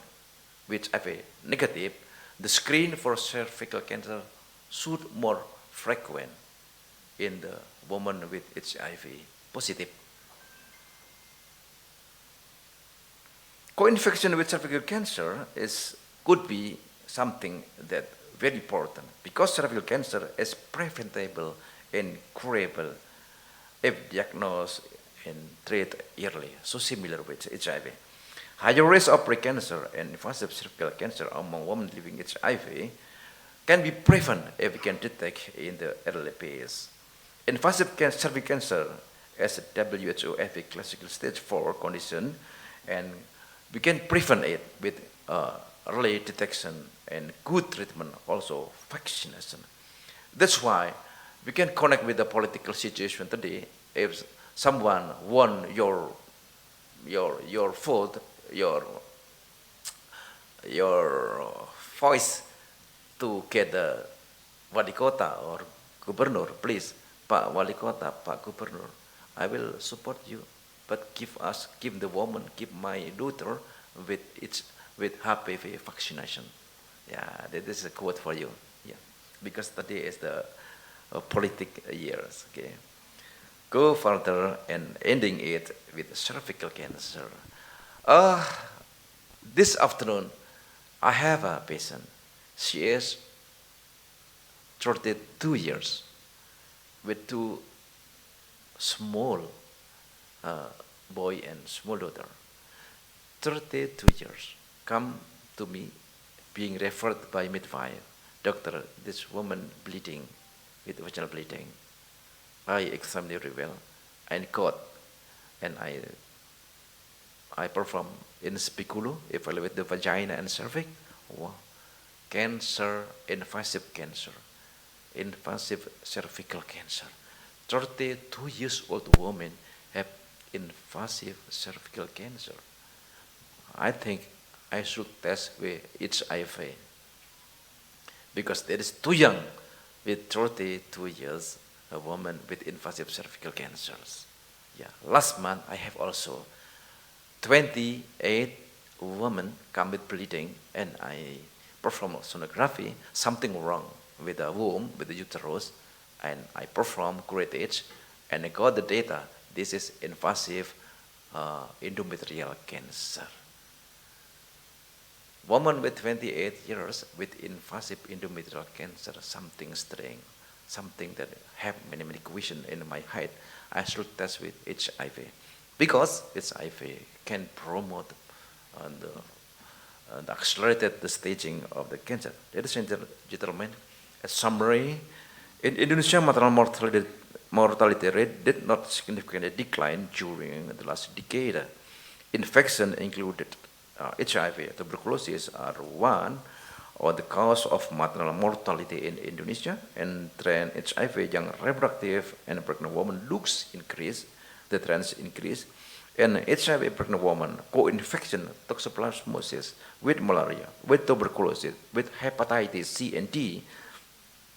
with HIV negative, the screen for cervical cancer should more frequent in the woman with HIV positive. Co-infection with cervical cancer could be something that very important, because cervical cancer is preventable and curable if diagnosed and treat yearly, so similar with HIV. Higher risk of precancer and invasive cervical cancer among women living with HIV can be prevented if we can detect in the early phase. Invasive cervical cancer as a WHO FA classical stage 4 condition, and we can prevent it with early detection and good treatment, also vaccination. That's why we can connect with the political situation today. If someone want your vote, your voice to get the wali kota or gubernur, please, Pak Wali Kota, Pak Gubernur, I will support you, but give the woman, give my daughter with HPV vaccination. Yeah, this is a quote for you. Yeah, because today is the politic years. Okay, go further and ending it with cervical cancer. This afternoon, I have a patient. She is 32 years with two small boy and small daughter. 32 years. Come to me, being referred by midwife. Doctor, this woman bleeding with vaginal bleeding. I examined very well and caught, and I perform in speculo, evaluate the vagina and cervix. Wow. Cancer, invasive cancer, invasive cervical cancer. 32 years old woman have invasive cervical cancer. I think I should test with HIV because that is too young with 32 years, a woman with invasive cervical cancers. Yeah, last month I have also 28 women come with bleeding, and I perform sonography, something wrong with the womb, with the uterus, and I perform curettage, and I got the data. This is invasive endometrial cancer. Woman with 28 years with invasive endometrial cancer, something strange, something that have many questions in my head. I should test with HIV because HIV can promote the accelerated the staging of the cancer. Ladies and gentlemen, a summary: in Indonesia, maternal mortality rate did not significantly decline during the last decade. Infection included HIV, tuberculosis are one of the cause of maternal mortality in Indonesia, and trend HIV young reproductive and pregnant woman looks increase. The trends increase, and HIV pregnant woman co-infection toxoplasmosis with malaria, with tuberculosis, with hepatitis C and D,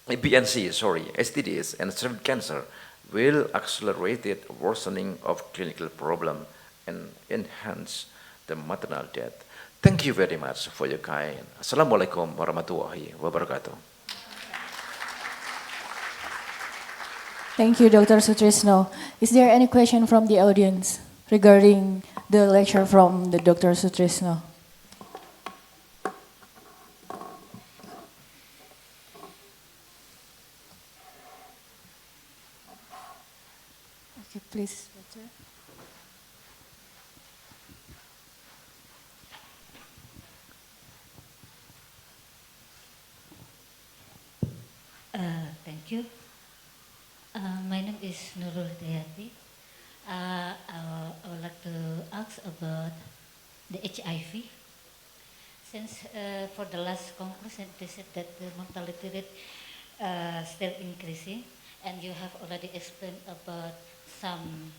B and C, STDs and cervical cancer will accelerate the worsening of clinical problem and enhance the maternal death. Thank you very much for your kind. Assalamualaikum warahmatullahi wabarakatuh. Thank you, Dr. Sutrisno. Is there any question from the audience regarding the lecture from the Dr. Sutrisno? Okay, please, Doctor. Thank you. My name is Nurul Dayati. I would like to ask about the HIV. Since for the last conclusion, they said that the mortality rate still increasing, and you have already explained about some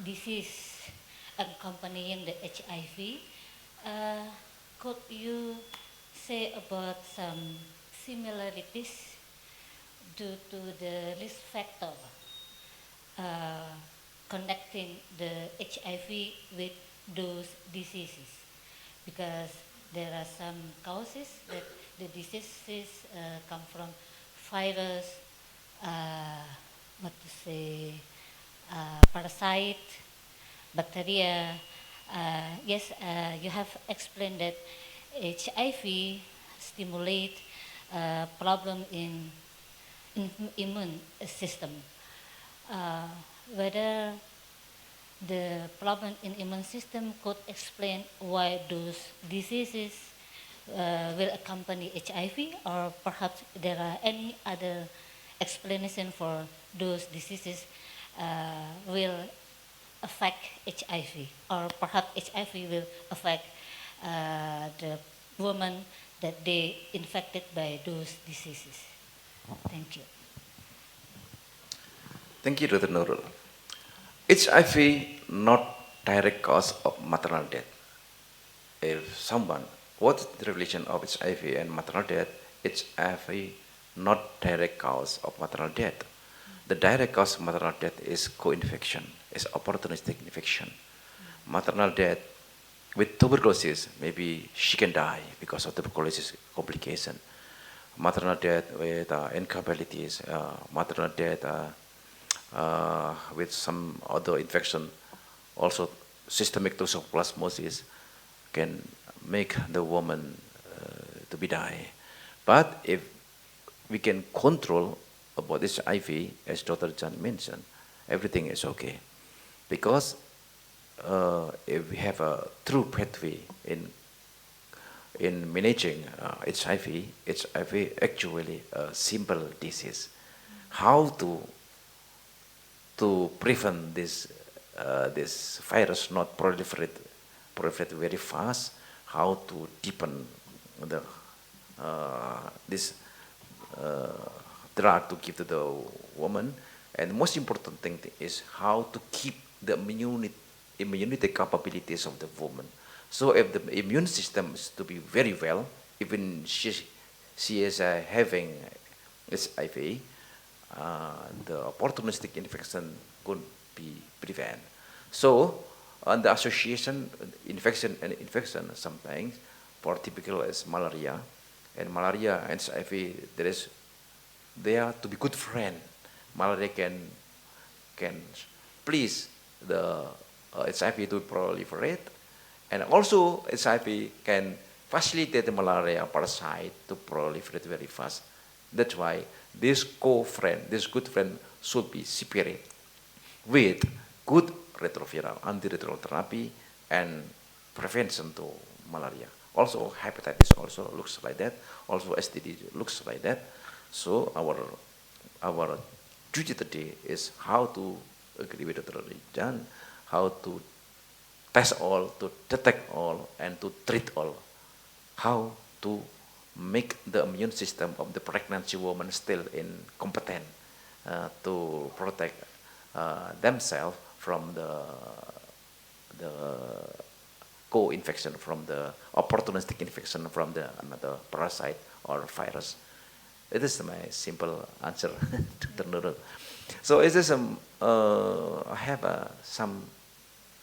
disease accompanying the HIV. Could you say about some similarities due to the risk factor connecting the HIV with those diseases? Because there are some causes that the diseases come from virus, parasite, bacteria. Yes, you have explained that HIV stimulate problem in immune system. whether the problem in immune system could explain why those diseases will accompany HIV, or perhaps there are any other explanation for those diseases will affect HIV, or perhaps HIV will affect the woman that they infected by those diseases. Thank you. Thank you, Dr. Nurul. HIV not direct cause of maternal death. If someone, what's the relation of HIV and maternal death? HIV not direct cause of maternal death. The direct cause of maternal death is co-infection, is opportunistic infection. Maternal death with tuberculosis, maybe she can die because of tuberculosis complication. Maternal death with incapabilities, maternal death with some other infection, also systemic toxoplasmosis can make the woman to be die. But if we can control about this HIV, as Dr. Chan mentioned, everything is okay. Because if we have a true pathway in managing HIV, HIV actually a simple disease. How to prevent this this virus not proliferate very fast? How to deepen the this drug to give to the woman, and the most important thing is how to keep the immunity capabilities of the woman. So if the immune system is to be very well, even she is having HIV, the opportunistic infection could be prevented. So on the association infection and infection sometimes for typical as malaria, and malaria and HIV they are to be good friend. Malaria can please the HIV to proliferate, and also HIV can facilitate the malaria parasite to proliferate very fast. That's why this co-friend, this good friend should be separate with good retroviral, antiretroviral therapy, and prevention to malaria. Also hepatitis also looks like that. Also STD looks like that. So our duty today is how to agree with Dr. Jan, how to test all, to detect all, and to treat all. How to make the immune system of the pregnancy woman still incompetent to protect themselves from the co-infection, from the opportunistic infection from the another parasite or virus. It is my simple answer to the Nurul. So is this I have some,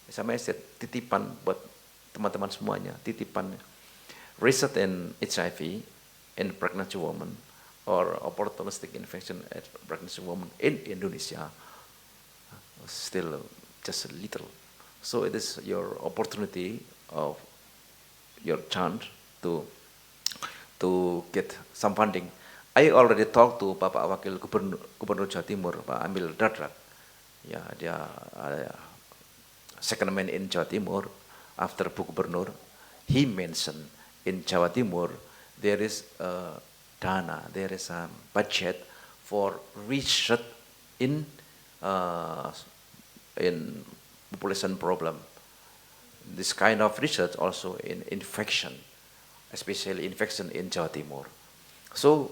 sama I said, titipan buat teman-teman semuanya, titipan research in HIV in pregnancy woman or opportunistic infection at pregnancy woman in Indonesia, still just a little. So it is your opportunity of your chance to get some funding. I already talked to Bapak Wakil Gubernur Jawa Timur, Pak Amil Dadrat. Ya, dia second man in Jawa Timur after Bu Gubernur. He mentioned in Jawa Timur there is a dana, there is a budget for research in population problem. This kind of research also in infection, especially infection in Jawa Timur. So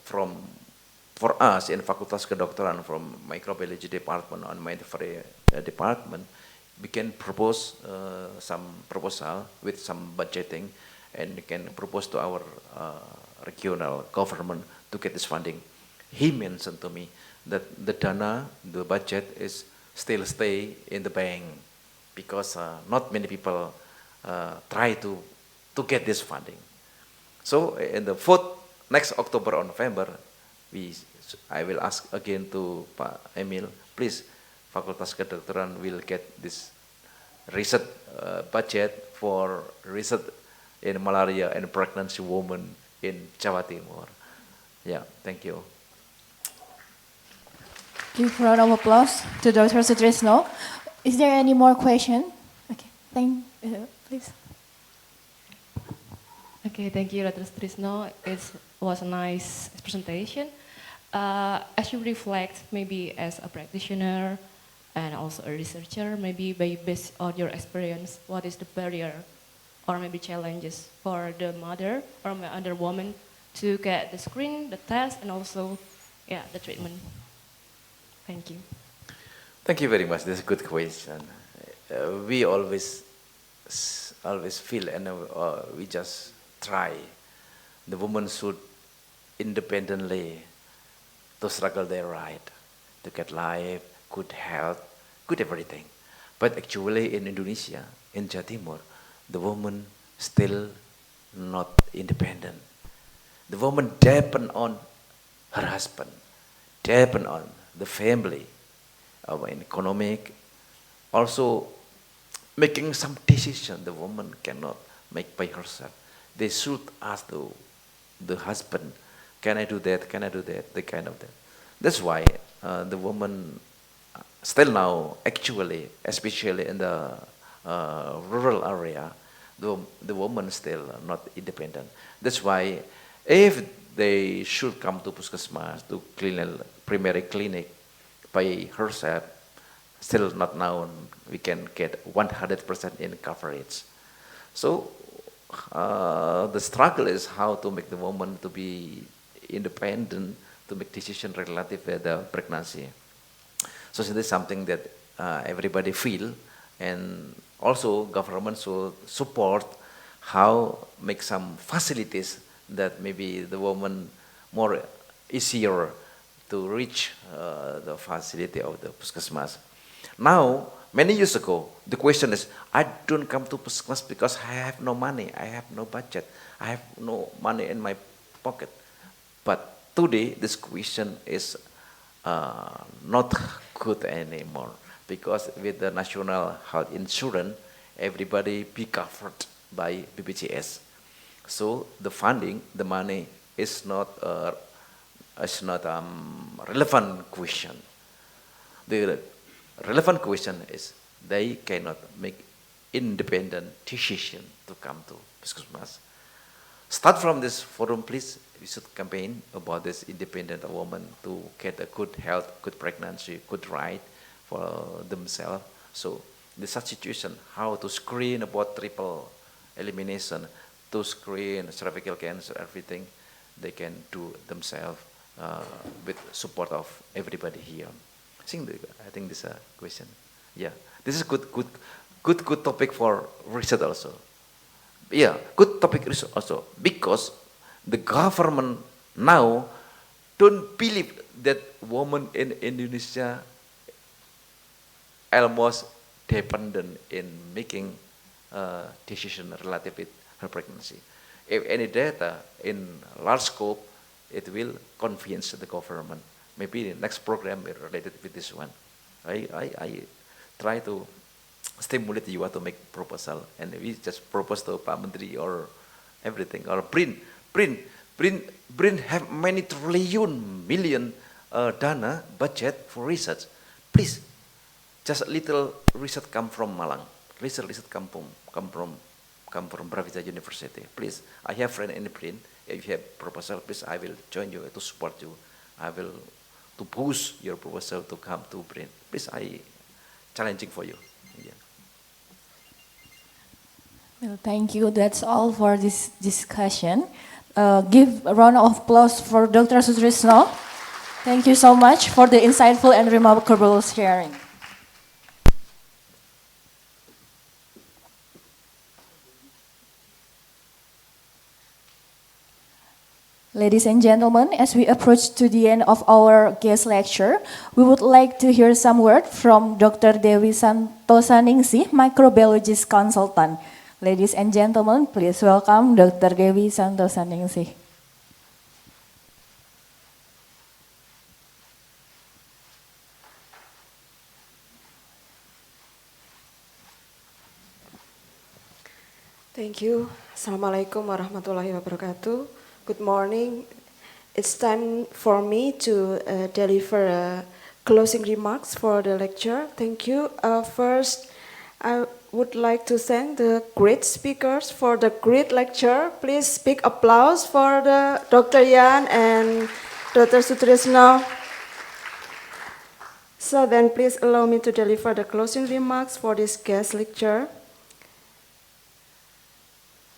for us in Fakultas Kedokteran, from microbiology department on midwifery department, we can propose some proposal with some budgeting, and we can propose to our regional government to get this funding. He mentioned to me that the dana, the budget is still stay in the bank because not many people try to get this funding. So in the next October or November, I will ask again to Pak Emil, please, Fakultas Kedokteran will get this research budget for research in malaria and pregnancy women in Jawa Timur. Yeah, thank you. Give a round of applause to Dr. Sutrisno. Is there any more question? Okay, please. Okay, thank you, Dr. Sutrisno. It was a nice presentation. As you reflect, maybe as a practitioner and also a researcher, maybe based on your experience, what is the barrier or maybe challenges for the mother or other woman to get the screen, the test, and also, yeah, the treatment? Thank you. Thank you very much. That's a good question. We always feel and we just try. The woman should independently to struggle their right to get life, good health, good everything. But actually in Indonesia, in Jawa Timur, the woman still not independent. The woman depend on her husband, depend on the family, in economic, also making some decision the woman cannot make by herself. They should ask the husband, can I do that, can I do that, the kind of that. That's why the woman still now, actually, especially in the rural area, the woman still not independent. That's why if they should come to puskesmas, to primary clinic by herself, still not known, we can get 100% in coverage. So the struggle is how to make the woman to be independent, to make decision relative to the pregnancy. So this is something that everybody feel, and also government should support how make some facilities that maybe the woman more easier to reach the facility of the puskesmas. Now, many years ago, the question is, I don't come to puskesmas because I have no money, I have no budget, I have no money in my pocket. But today, this question is not good anymore, because with the national health insurance, everybody be covered by BPJS. So the funding, the money is not relevant question. The relevant question is they cannot make independent decision to come to puskesmas. Start from this forum, please. We should campaign about this independent woman to get a good health, good pregnancy, good right for themselves. So in such situation, how to screen about triple elimination, to screen cervical cancer, everything, they can do themselves with support of everybody here. I think this is a question. Yeah, this is good topic for research also. Yeah, good topic research also, because the government now don't believe that women in Indonesia almost dependent in making decision relative with her pregnancy. If any data in large scope, it will convince the government. Maybe the next program is related with this one. I try to stimulate you to make proposal, and we just propose to Pak Menteri or everything, or BRIN have many trillion million dana budget for research. Please, just a little research come from Malang. Research come from Brawijaya University. Please, I have friend in BRIN. If you have proposal, please, I will join you to support you. I will to boost your proposal to come to BRIN. Please, I challenging for you. Yeah. Well, thank you. That's all for this discussion. Give a round of applause for Dr. Sutrisno. Thank you so much for the insightful and remarkable sharing. Ladies and gentlemen, as we approach to the end of our guest lecture, we would like to hear some word from Dr. Dewi Santosaningsih, microbiologist consultant. Ladies and gentlemen, please welcome Dr. Dewi Santosaningsih. Thank you. Assalamualaikum warahmatullahi wabarakatuh. Good morning. It's time for me to deliver a closing remarks for the lecture. Thank you. First, I would like to thank the great speakers for the great lecture. Please big applause for the Dr. Yan and Dr. Sutrisno. So then please allow me to deliver the closing remarks for this guest lecture.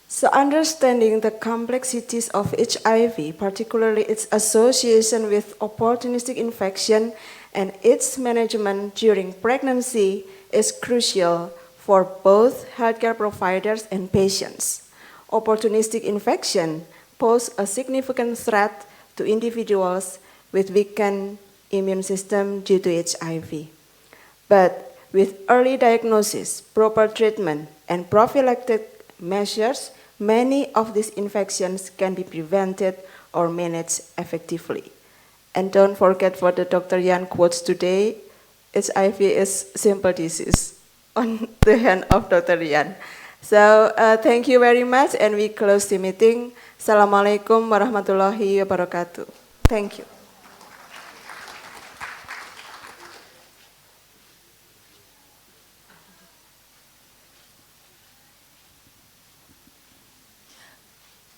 So understanding the complexities of HIV, particularly its association with opportunistic infection and its management during pregnancy, is crucial for both healthcare providers and patients. Opportunistic infection pose a significant threat to individuals with weakened immune system due to HIV. But with early diagnosis, proper treatment, and prophylactic measures, many of these infections can be prevented or managed effectively. And don't forget what the Dr. Yan quotes today, HIV is simple disease, on the hand of Dr. Yan. So thank you very much, and we close the meeting. Assalamualaikum warahmatullahi wabarakatuh. Thank you.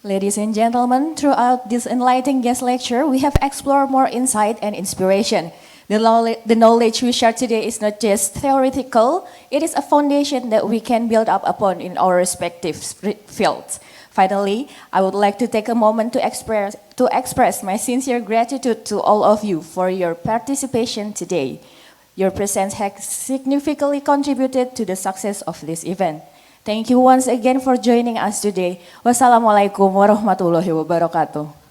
Ladies and gentlemen, throughout this enlightening guest lecture, we have explored more insight and inspiration. The knowledge we share today is not just theoretical, it is a foundation that we can build up upon in our respective fields. Finally, I would like to take a moment to express my sincere gratitude to all of you for your participation today. Your presence has significantly contributed to the success of this event. Thank you once again for joining us today. Wassalamualaikum warahmatullahi wabarakatuh.